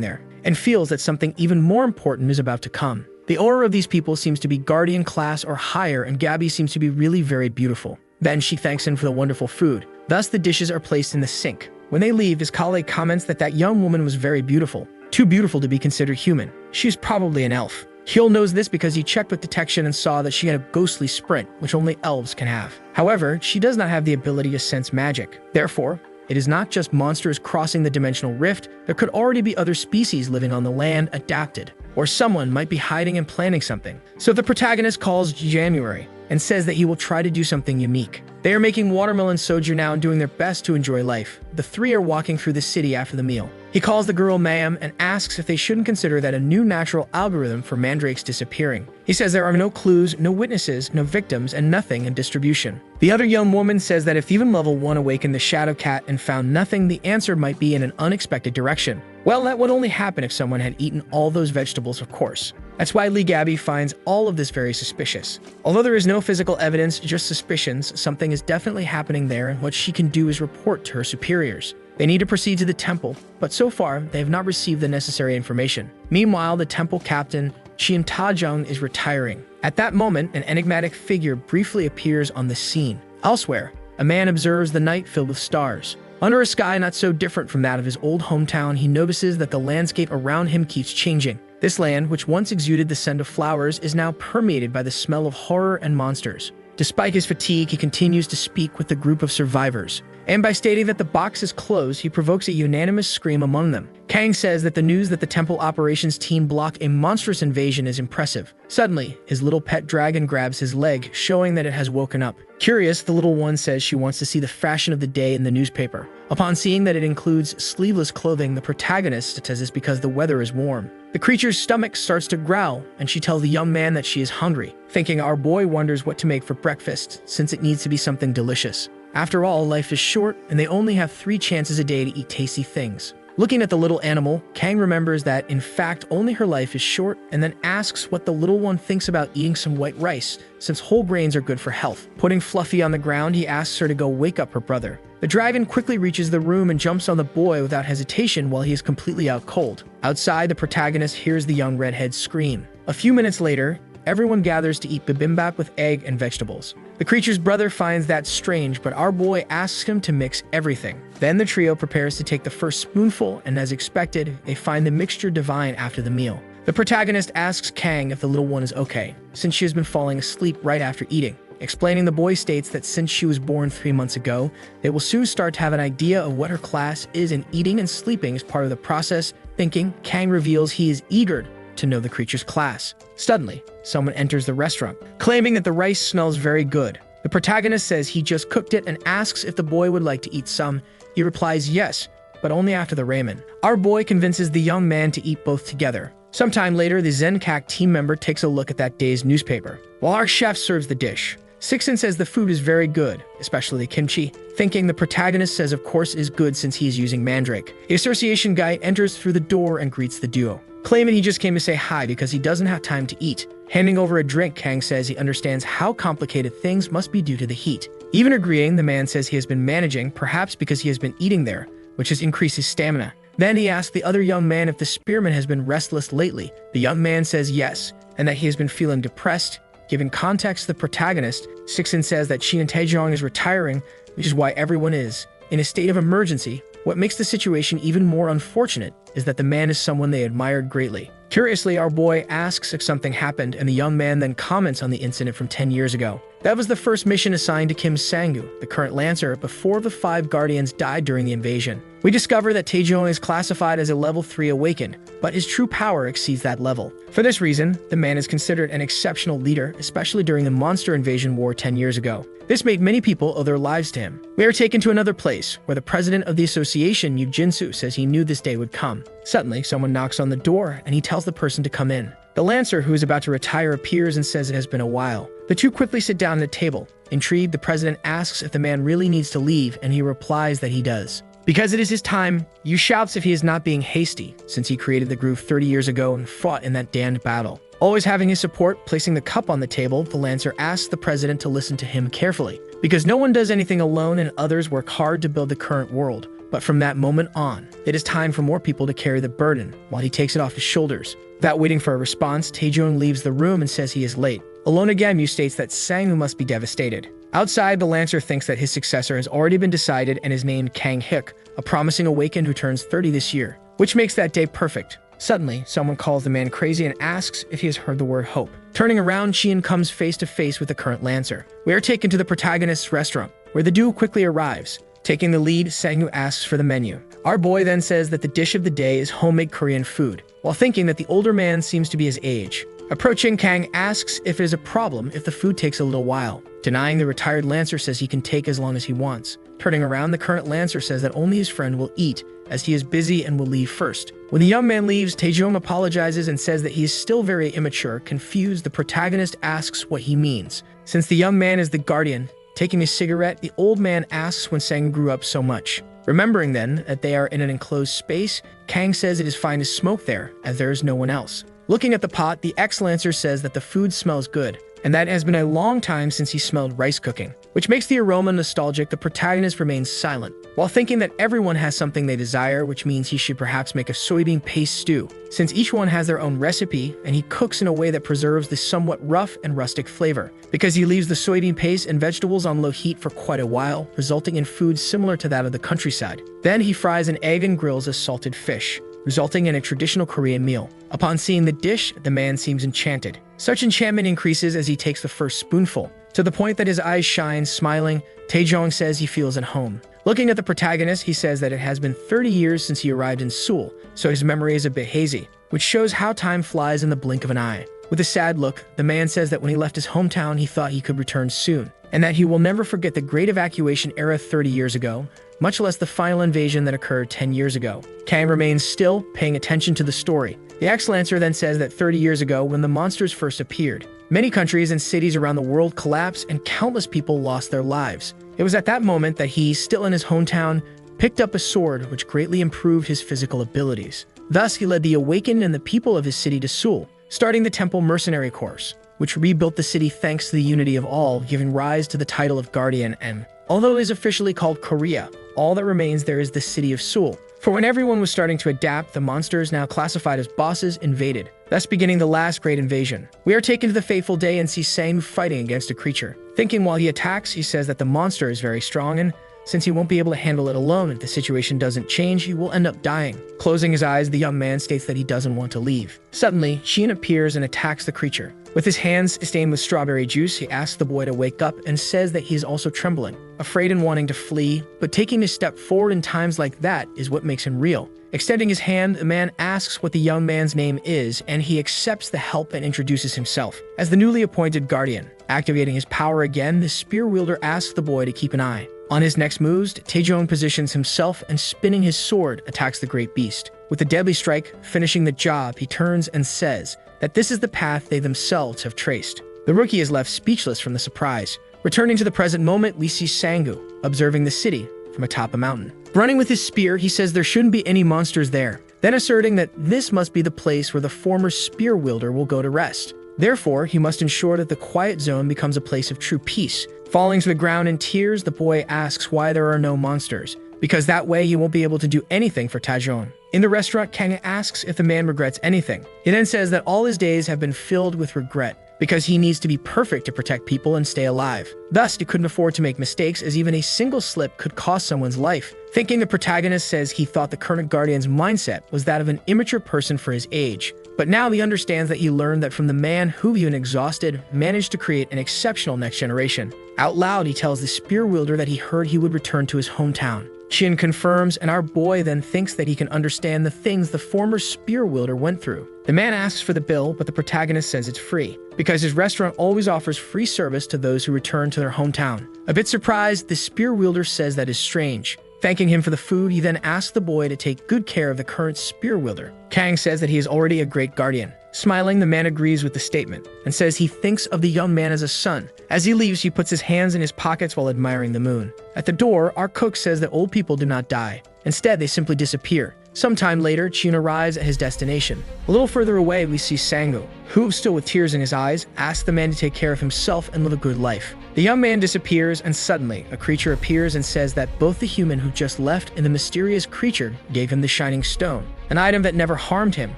there, and feels that something even more important is about to come. The aura of these people seems to be guardian class or higher, and Gabby seems to be really very beautiful. Then she thanks him for the wonderful food. Thus the dishes are placed in the sink. When they leave, his colleague comments that that young woman was very beautiful. Too beautiful to be considered human. She is probably an elf. Hyul knows this because he checked with detection and saw that she had a ghostly sprint, which only elves can have. However, she does not have the ability to sense magic. Therefore, it is not just monsters crossing the dimensional rift, there could already be other species living on the land adapted. Or someone might be hiding and planning something. So the protagonist calls January and says that he will try to do something unique. They are making watermelon soju now and doing their best to enjoy life. The three are walking through the city after the meal. He calls the girl ma'am and asks if they shouldn't consider that a new natural algorithm for mandrakes disappearing. He says there are no clues, no witnesses, no victims, and nothing in distribution. The other young woman says that if even level 1 awakened the shadow cat and found nothing, the answer might be in an unexpected direction. Well, that would only happen if someone had eaten all those vegetables, of course. That's why Lee Gabby finds all of this very suspicious. Although there is no physical evidence, just suspicions, something is definitely happening there, and what she can do is report to her superiors. They need to proceed to the temple, but so far, they have not received the necessary information. Meanwhile, the temple captain, Chien Ta-jung, is retiring. At that moment, an enigmatic figure briefly appears on the scene. Elsewhere, a man observes the night filled with stars. Under a sky not so different from that of his old hometown, he notices that the landscape around him keeps changing. This land, which once exuded the scent of flowers, is now permeated by the smell of horror and monsters. Despite his fatigue, he continues to speak with the group of survivors. And by stating that the box is closed, he provokes a unanimous scream among them. Kang says that the news that the temple operations team block a monstrous invasion is impressive. Suddenly, his little pet dragon grabs his leg, showing that it has woken up. Curious, the little one says she wants to see the fashion of the day in the newspaper. Upon seeing that it includes sleeveless clothing, the protagonist says it's because the weather is warm. The creature's stomach starts to growl, and she tells the young man that she is hungry, thinking our boy wonders what to make for breakfast, since it needs to be something delicious. After all, life is short, and they only have 3 chances a day to eat tasty things. Looking at the little animal, Kang remembers that, in fact, only her life is short, and then asks what the little one thinks about eating some white rice, since whole grains are good for health. Putting Fluffy on the ground, he asks her to go wake up her brother. The dragon quickly reaches the room and jumps on the boy without hesitation while he is completely out cold. Outside, the protagonist hears the young redhead scream. A few minutes later, everyone gathers to eat bibimbap with egg and vegetables. The creature's brother finds that strange, but our boy asks him to mix everything. Then the trio prepares to take the first spoonful, and as expected, they find the mixture divine after the meal. The protagonist asks Kang if the little one is okay, since she has been falling asleep right after eating. Explaining, the boy states that since she was born 3 months ago, they will soon start to have an idea of what her class is, and eating and sleeping is part of the process. Thinking, Kang reveals he is eager to know the creature's class. Suddenly, someone enters the restaurant, claiming that the rice smells very good. The protagonist says he just cooked it and asks if the boy would like to eat some. He replies yes, but only after the ramen. Our boy convinces the young man to eat both together. Sometime later, the Zenkak team member takes a look at that day's newspaper, while our chef serves the dish. Sixen says the food is very good, especially the kimchi. Thinking, the protagonist says of course is good since he is using mandrake. The association guy enters through the door and greets the duo, claiming he just came to say hi because he doesn't have time to eat. Handing over a drink, Kang says he understands how complicated things must be due to the heat. Even agreeing, the man says he has been managing, perhaps because he has been eating there, which has increased his stamina. Then he asks the other young man if the spearman has been restless lately. The young man says yes, and that he has been feeling depressed. Giving context to the protagonist, Sixen says that Chien Ta-jung is retiring, which is why everyone is in a state of emergency. What makes the situation even more unfortunate is that the man is someone they admired greatly. Curiously, our boy asks if something happened, and the young man then comments on the incident from 10 years ago. That was the first mission assigned to Kim Sang-gu, the current Lancer, before the 5 Guardians died during the invasion. We discover that Taejong is classified as a level 3 awakened, but his true power exceeds that level. For this reason, the man is considered an exceptional leader, especially during the monster invasion war 10 years ago. This made many people owe their lives to him. We are taken to another place, where the president of the association, Yu Jinsu, says he knew this day would come. Suddenly, someone knocks on the door, and he tells the person to come in. The Lancer, who is about to retire, appears and says it has been a while. The The two quickly sit down at a table. Intrigued, the president asks if the man really needs to leave, and he replies that he does. Because it is his time, Yu shouts if he is not being hasty, since he created the groove 30 years ago and fought in that damned battle. Always having his support, placing the cup on the table, the Lancer asks the president to listen to him carefully. Because no one does anything alone and others work hard to build the current world. But from that moment on, it is time for more people to carry the burden, while he takes it off his shoulders. Without waiting for a response, Taejong leaves the room and says he is late. Alone again, Yu states that Sang-woo must be devastated. Outside, the Lancer thinks that his successor has already been decided and is named Kang-hik, a promising awakened who turns 30 this year, which makes that day perfect. Suddenly, someone calls the man crazy and asks if he has heard the word hope. Turning around, Chien comes face to face with the current Lancer. We are taken to the protagonist's restaurant, where the duo quickly arrives. Taking the lead, Sang-woo asks for the menu. Our boy then says that the dish of the day is homemade Korean food, while thinking that the older man seems to be his age. Approaching, Kang asks if it is a problem if the food takes a little while. Denying, the retired Lancer says he can take as long as he wants. Turning around, the current Lancer says that only his friend will eat, as he is busy and will leave first. When the young man leaves, Taejong apologizes and says that he is still very immature. Confused, the protagonist asks what he means. Since the young man is the guardian, taking a cigarette, the old man asks when Sang grew up so much. Remembering then that they are in an enclosed space, Kang says it is fine to smoke there, as there is no one else. Looking at the pot, the ex-Lancer says that the food smells good, and that it has been a long time since he smelled rice cooking, which makes the aroma nostalgic. The protagonist remains silent, while thinking that everyone has something they desire, which means he should perhaps make a soybean paste stew, since each one has their own recipe, and he cooks in a way that preserves the somewhat rough and rustic flavor, because he leaves the soybean paste and vegetables on low heat for quite a while, resulting in food similar to that of the countryside. Then he fries an egg and grills a salted fish, resulting in a traditional Korean meal. Upon seeing the dish, the man seems enchanted. Such enchantment increases as he takes the first spoonful, to the point that his eyes shine. Smiling, Taejong says he feels at home. Looking at the protagonist, he says that it has been 30 years since he arrived in Seoul, so his memory is a bit hazy, which shows how time flies in the blink of an eye. With a sad look, the man says that when he left his hometown, he thought he could return soon, and that he will never forget the Great Evacuation era 30 years ago, much less the final invasion that occurred 10 years ago. Kang remains still, paying attention to the story. The ex-Lancer then says that 30 years ago, when the monsters first appeared, many countries and cities around the world collapsed and countless people lost their lives. It was at that moment that he, still in his hometown, picked up a sword which greatly improved his physical abilities. Thus, he led the awakened and the people of his city to Seoul, starting the Temple Mercenary Corps, which rebuilt the city thanks to the unity of all, giving rise to the title of Guardian. And although it is officially called Korea, all that remains there is the city of Seoul. For when everyone was starting to adapt, the monsters, now classified as bosses, invaded, thus beginning the last great invasion. We are taken to the fateful day and see Sang fighting against a creature. Thinking while he attacks, he says that the monster is very strong, and since he won't be able to handle it alone, if the situation doesn't change, he will end up dying. Closing his eyes, the young man states that he doesn't want to leave. Suddenly, Sheen appears and attacks the creature. With his hands stained with strawberry juice, he asks the boy to wake up and says that he is also trembling, afraid and wanting to flee, but taking a step forward in times like that is what makes him real. Extending his hand, the man asks what the young man's name is, and he accepts the help and introduces himself as the newly appointed guardian. Activating his power again, the spear wielder asks the boy to keep an eye on his next moves. Taejong positions himself and, spinning his sword, attacks the great beast. With a deadly strike, finishing the job, he turns and says that this is the path they themselves have traced. The rookie is left speechless from the surprise. Returning to the present moment, we see Sang-woo observing the city from atop a mountain. Running with his spear, he says there shouldn't be any monsters there, then asserting that this must be the place where the former spear wielder will go to rest. Therefore, he must ensure that the quiet zone becomes a place of true peace. Falling to the ground in tears, the boy asks why there are no monsters, because that way he won't be able to do anything for Taejong. In the restaurant, Kang asks if the man regrets anything. He then says that all his days have been filled with regret, because he needs to be perfect to protect people and stay alive. Thus, he couldn't afford to make mistakes, as even a single slip could cost someone's life. Thinking, the protagonist says he thought the current guardian's mindset was that of an immature person for his age. But now he understands that he learned that from the man who, even exhausted, managed to create an exceptional next generation. Out loud, he tells the spear wielder that he heard he would return to his hometown. Shin confirms, and our boy then thinks that he can understand the things the former spear wielder went through. The man asks for the bill, but the protagonist says it's free, because his restaurant always offers free service to those who return to their hometown. A bit surprised, the spear wielder says that is strange. Thanking him for the food, he then asks the boy to take good care of the current spear wielder. Kang says that he is already a great guardian. Smiling, the man agrees with the statement and says he thinks of the young man as a son. As he leaves, he puts his hands in his pockets while admiring the moon. At the door, our cook says that old people do not die. Instead, they simply disappear. Sometime later, Chun arrives at his destination. A little further away, we see Sango, who, still with tears in his eyes, asks the man to take care of himself and live a good life. The young man disappears, and suddenly, a creature appears and says that both the human who just left and the mysterious creature gave him the shining stone, an item that never harmed him,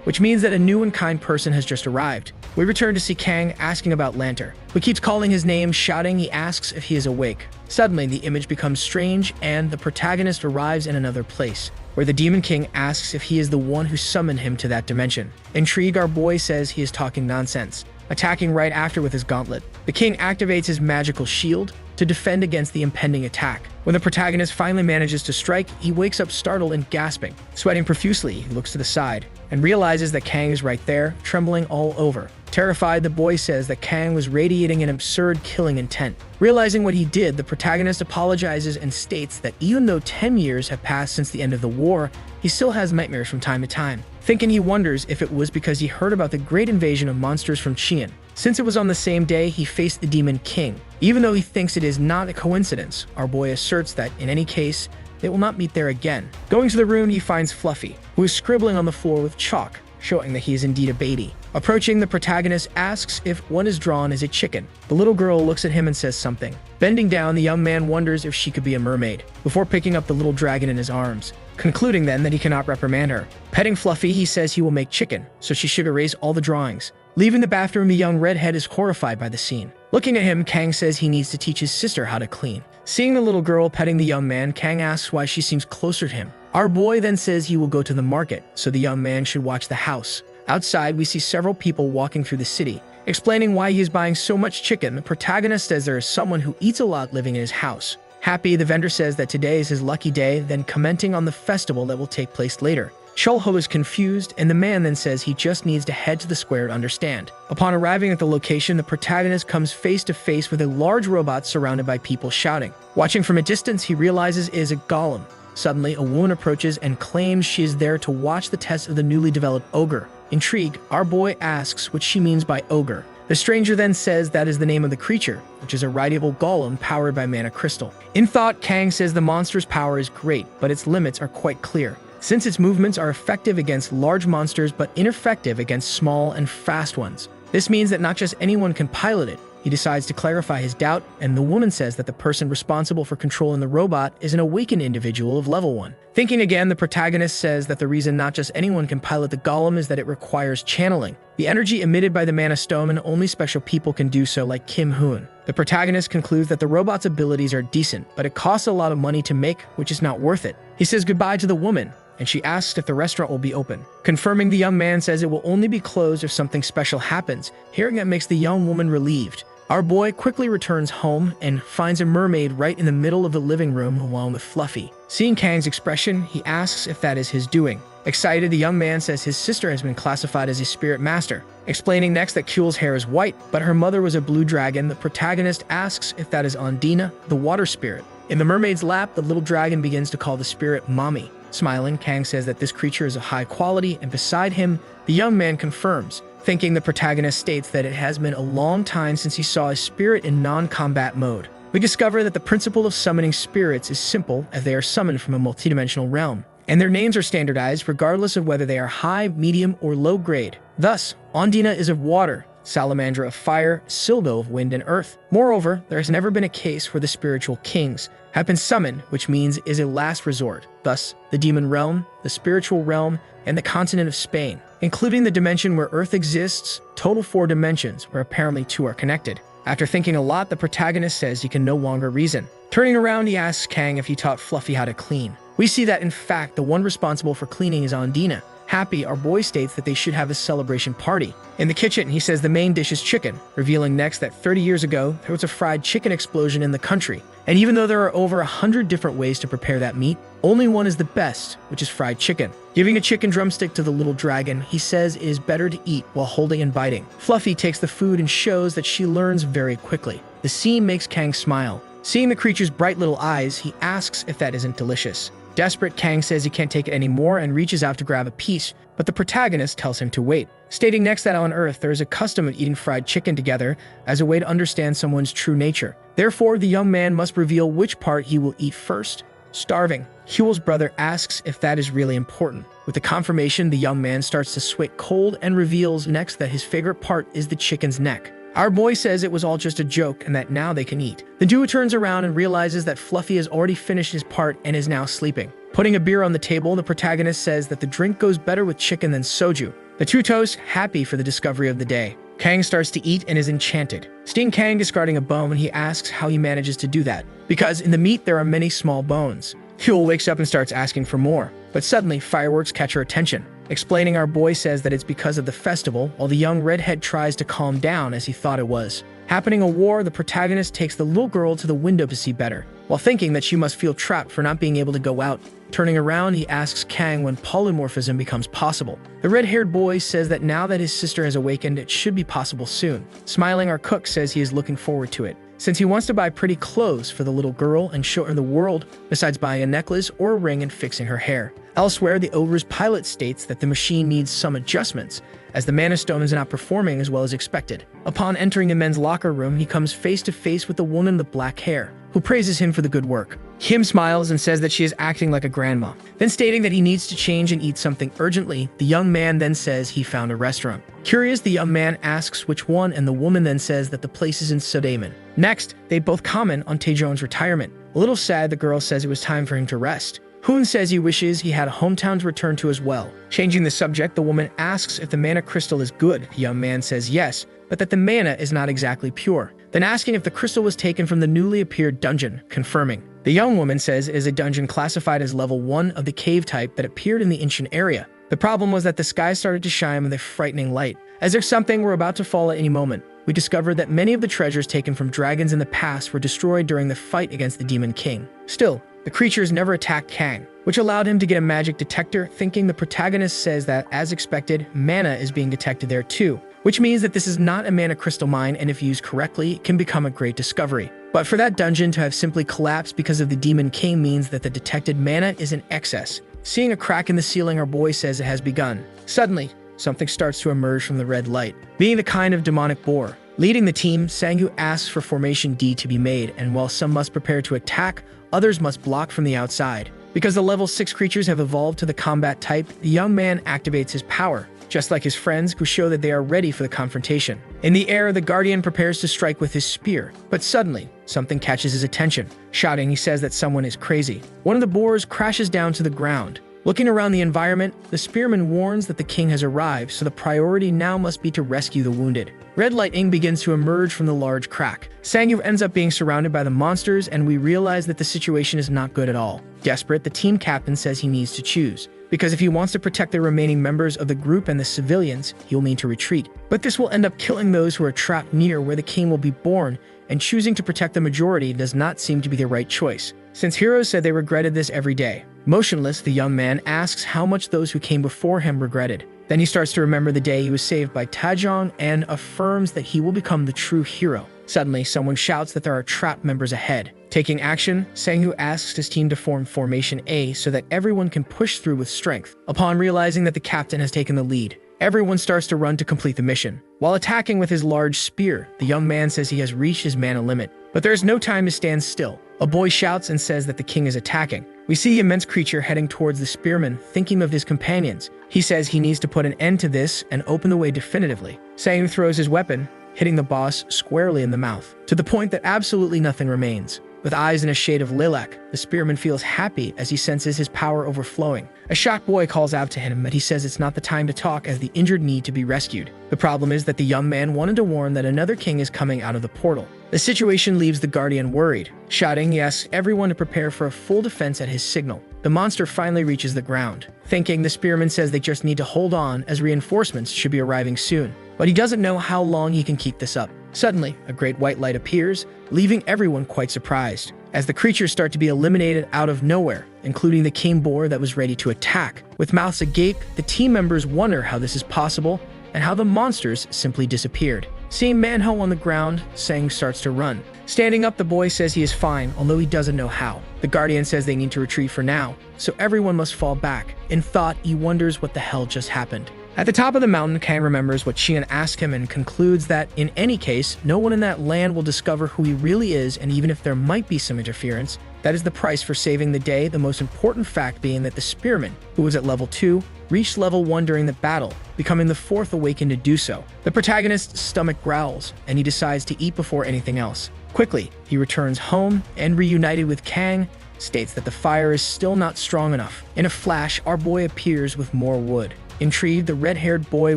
which means that a new and kind person has just arrived. We return to see Kang asking about Lantern, who keeps calling his name, shouting. He asks if he is awake. Suddenly, the image becomes strange, and the protagonist arrives in another place, where the Demon King asks if he is the one who summoned him to that dimension. Intrigued, our boy says he is talking nonsense, attacking right after with his gauntlet. The king activates his magical shield to defend against the impending attack. When the protagonist finally manages to strike, he wakes up startled and gasping. Sweating profusely, he looks to the side and realizes that Kang is right there, trembling all over. Terrified, the boy says that Kang was radiating an absurd killing intent. Realizing what he did, the protagonist apologizes and states that even though 10 years have passed since the end of the war, he still has nightmares from time to time. Thinking, he wonders if it was because he heard about the great invasion of monsters from Qian, since it was on the same day he faced the Demon King. Even though he thinks it is not a coincidence, our boy asserts that, in any case, they will not meet there again. Going to the room, he finds Fluffy, who is scribbling on the floor with chalk, showing that he is indeed a baby. Approaching, the protagonist asks if what is drawn is a chicken. The little girl looks at him and says something. Bending down, the young man wonders if she could be a mermaid, before picking up the little dragon in his arms, concluding then that he cannot reprimand her. Petting Fluffy, he says he will make chicken, so she should erase all the drawings. Leaving the bathroom, the young redhead is horrified by the scene. Looking at him, Kang says he needs to teach his sister how to clean. Seeing the little girl petting the young man, Kang asks why she seems closer to him. Our boy then says he will go to the market, so the young man should watch the house. Outside, we see several people walking through the city. Explaining why he is buying so much chicken, the protagonist says there is someone who eats a lot living in his house. Happy, the vendor says that today is his lucky day, then commenting on the festival that will take place later. Chulho is confused, and the man then says he just needs to head to the square to understand. Upon arriving at the location, the protagonist comes face to face with a large robot surrounded by people shouting. Watching from a distance, he realizes it is a golem. Suddenly, a woman approaches and claims she is there to watch the test of the newly developed ogre. Intrigued, our boy asks what she means by ogre. The stranger then says that is the name of the creature, which is a rideable golem powered by mana crystal. In thought, Kang says the monster's power is great, but its limits are quite clear, since its movements are effective against large monsters but ineffective against small and fast ones. This means that not just anyone can pilot it. He decides to clarify his doubt, and the woman says that the person responsible for controlling the robot is an awakened individual of level 1. Thinking again, the protagonist says that the reason not just anyone can pilot the golem is that it requires channeling, the energy emitted by the mana stone, and only special people can do so, like Kim Hoon. The protagonist concludes that the robot's abilities are decent, but it costs a lot of money to make, which is not worth it. He says goodbye to the woman, and she asks if the restaurant will be open. Confirming, the young man says it will only be closed if something special happens. Hearing that makes the young woman relieved. Our boy quickly returns home and finds a mermaid right in the middle of the living room along with Fluffy. Seeing Kang's expression, he asks if that is his doing. Excited, the young man says his sister has been classified as a spirit master. Explaining next that Kule's hair is white, but her mother was a blue dragon, the protagonist asks if that is Ondina, the water spirit. In the mermaid's lap, the little dragon begins to call the spirit Mommy. Smiling, Kang says that this creature is of high quality, and beside him, the young man confirms. Thinking, the protagonist states that it has been a long time since he saw a spirit in non-combat mode. We discover that the principle of summoning spirits is simple, as they are summoned from a multidimensional realm, and their names are standardized regardless of whether they are high, medium, or low grade. Thus, Ondina is of water, Salamandra of fire, Sildo of wind and earth. Moreover, there has never been a case where the spiritual kings have been summoned, which means is a last resort. Thus, the demon realm, the spiritual realm, and the continent of Spain, including the dimension where Earth exists, total 4 dimensions, where apparently 2 are connected. After thinking a lot, the protagonist says he can no longer reason. Turning around, he asks Kang if he taught Fluffy how to clean. We see that, in fact, the one responsible for cleaning is Ondina. Happy, our boy states that they should have a celebration party. In the kitchen, he says the main dish is chicken, revealing next that 30 years ago, there was a fried chicken explosion in the country. And even though there are over 100 different ways to prepare that meat, only one is the best, which is fried chicken. Giving a chicken drumstick to the little dragon, he says it is better to eat while holding and biting. Fluffy takes the food and shows that she learns very quickly. The scene makes Kang smile. Seeing the creature's bright little eyes, he asks if that isn't delicious. Desperate, Kang says he can't take it anymore and reaches out to grab a piece, but the protagonist tells him to wait, stating next that on Earth there is a custom of eating fried chicken together as a way to understand someone's true nature. Therefore, the young man must reveal which part he will eat first. Starving, Huel's brother asks if that is really important. With the confirmation, the young man starts to sweat cold and reveals next that his favorite part is the chicken's neck. Our boy says it was all just a joke and that now they can eat. The duo turns around and realizes that Fluffy has already finished his part and is now sleeping. Putting a beer on the table, the protagonist says that the drink goes better with chicken than soju. The two toast, happy for the discovery of the day. Kang starts to eat and is enchanted. Seeing Kang discarding a bone, he asks how he manages to do that, because in the meat there are many small bones. Huel wakes up and starts asking for more, but suddenly fireworks catch her attention. Explaining, our boy says that it's because of the festival, while the young redhead tries to calm down as he thought it was. Happening a war, the protagonist takes the little girl to the window to see better, while thinking that she must feel trapped for not being able to go out. Turning around, he asks Kang when polymorphism becomes possible. The red-haired boy says that now that his sister has awakened, it should be possible soon. Smiling, our cook says he is looking forward to it, since he wants to buy pretty clothes for the little girl and show her the world, besides buying a necklace or a ring and fixing her hair. Elsewhere, the Ogre's pilot states that the machine needs some adjustments, as the Mana Stone is not performing as well as expected. Upon entering the men's locker room, he comes face to face with the woman with black hair, who praises him for the good work. Kim smiles and says that she is acting like a grandma. Then stating that he needs to change and eat something urgently, the young man then says he found a restaurant. Curious, the young man asks which one, and the woman then says that the place is in Sudaman. Next, they both comment on Taejon's retirement. A little sad, the girl says it was time for him to rest. Hoon says he wishes he had a hometown to return to as well. Changing the subject, the woman asks if the mana crystal is good. The young man says yes, but that the mana is not exactly pure. Then asking if the crystal was taken from the newly appeared dungeon, confirming. The young woman says it is a dungeon classified as level 1 of the cave type that appeared in the ancient area. The problem was that the sky started to shine with a frightening light. As if something were about to fall at any moment, we discovered that many of the treasures taken from dragons in the past were destroyed during the fight against the Demon King. Still, the creatures never attacked Kang, which allowed him to get a magic detector, thinking the protagonist says that, as expected, mana is being detected there too, which means that this is not a mana crystal mine, and if used correctly, it can become a great discovery. But for that dungeon to have simply collapsed because of the Demon King means that the detected mana is in excess. Seeing a crack in the ceiling, our boy says it has begun. Suddenly, something starts to emerge from the red light, being the kind of demonic boar. Leading the team, Sangyu asks for Formation D to be made, and while some must prepare to attack, others must block from the outside. Because the level 6 creatures have evolved to the combat type, the young man activates his power, just like his friends, who show that they are ready for the confrontation. In the air, the Guardian prepares to strike with his spear, but suddenly, something catches his attention. Shouting, he says that someone is crazy. One of the boars crashes down to the ground. Looking around the environment, the spearman warns that the king has arrived, so the priority now must be to rescue the wounded. Red lightning begins to emerge from the large crack. Sangyu ends up being surrounded by the monsters, and we realize that the situation is not good at all. Desperate, the team captain says he needs to choose, because if he wants to protect the remaining members of the group and the civilians, he'll need to retreat. But this will end up killing those who are trapped near where the king will be born, and choosing to protect the majority does not seem to be the right choice, since heroes said they regretted this every day. Motionless, the young man asks how much those who came before him regretted. Then he starts to remember the day he was saved by Taejong and affirms that he will become the true hero. Suddenly, someone shouts that there are trapped members ahead. Taking action, Sangyu asks his team to form Formation A so that everyone can push through with strength. Upon realizing that the captain has taken the lead, everyone starts to run to complete the mission. While attacking with his large spear, the young man says he has reached his mana limit. But there is no time to stand still. A boy shouts and says that the king is attacking. We see the immense creature heading towards the spearman, thinking of his companions. He says he needs to put an end to this and open the way definitively. Sangyu throws his weapon, hitting the boss squarely in the mouth, to the point that absolutely nothing remains. With eyes in a shade of lilac, the spearman feels happy as he senses his power overflowing. A shocked boy calls out to him, but he says it's not the time to talk as the injured need to be rescued. The problem is that the young man wanted to warn that another king is coming out of the portal. The situation leaves the Guardian worried. Shouting, he asks everyone to prepare for a full defense at his signal. The monster finally reaches the ground. Thinking, the spearman says they just need to hold on as reinforcements should be arriving soon. But he doesn't know how long he can keep this up. Suddenly, a great white light appears, leaving everyone quite surprised, as the creatures start to be eliminated out of nowhere, including the king boar that was ready to attack. With mouths agape, the team members wonder how this is possible and how the monsters simply disappeared. Seeing Manhwa on the ground, Sang starts to run. Standing up, the boy says he is fine, although he doesn't know how. The guardian says they need to retreat for now, so everyone must fall back. In thought, he wonders what the hell just happened. At the top of the mountain, Kang remembers what Xian asked him and concludes that, in any case, no one in that land will discover who he really is, and even if there might be some interference, that is the price for saving the day, the most important fact being that the spearman, who was at level 2, reached level 1 during the battle, becoming the 4th awakened to do so. The protagonist's stomach growls, and he decides to eat before anything else. Quickly, he returns home, and reunited with Kang, states that the fire is still not strong enough. In a flash, our boy appears with more wood. Intrigued, the red-haired boy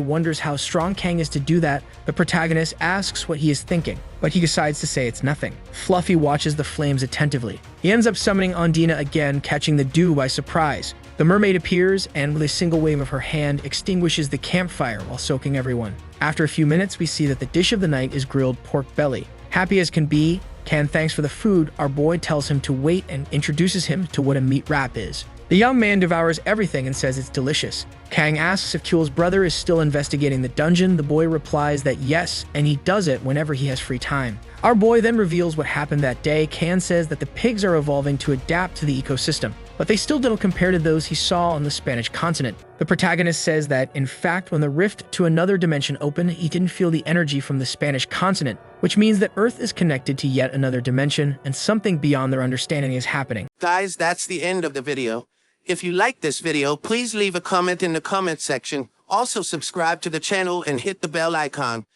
wonders how strong Kang is to do that. The protagonist asks what he is thinking, but he decides to say it's nothing. Fluffy watches the flames attentively. He ends up summoning Ondina again, catching the dew by surprise. The mermaid appears and, with a single wave of her hand, extinguishes the campfire while soaking everyone. After a few minutes, we see that the dish of the night is grilled pork belly. Happy as can be, Kang thanks for the food. Our boy tells him to wait and introduces him to what a meat wrap is. The young man devours everything and says it's delicious. Kang asks if Kule's brother is still investigating the dungeon. The boy replies that yes, and he does it whenever he has free time. Our boy then reveals what happened that day. Kang says that the pigs are evolving to adapt to the ecosystem, but they still don't compare to those he saw on the Spanish continent. The protagonist says that, in fact, when the rift to another dimension opened, he didn't feel the energy from the Spanish continent, which means that Earth is connected to yet another dimension, and something beyond their understanding is happening. Guys, that's the end of the video. If you liked this video, please leave a comment in the comment section. Also subscribe to the channel and hit the bell icon.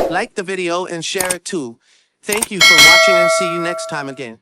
Like the video and share it too. Thank you for watching and see you next time again.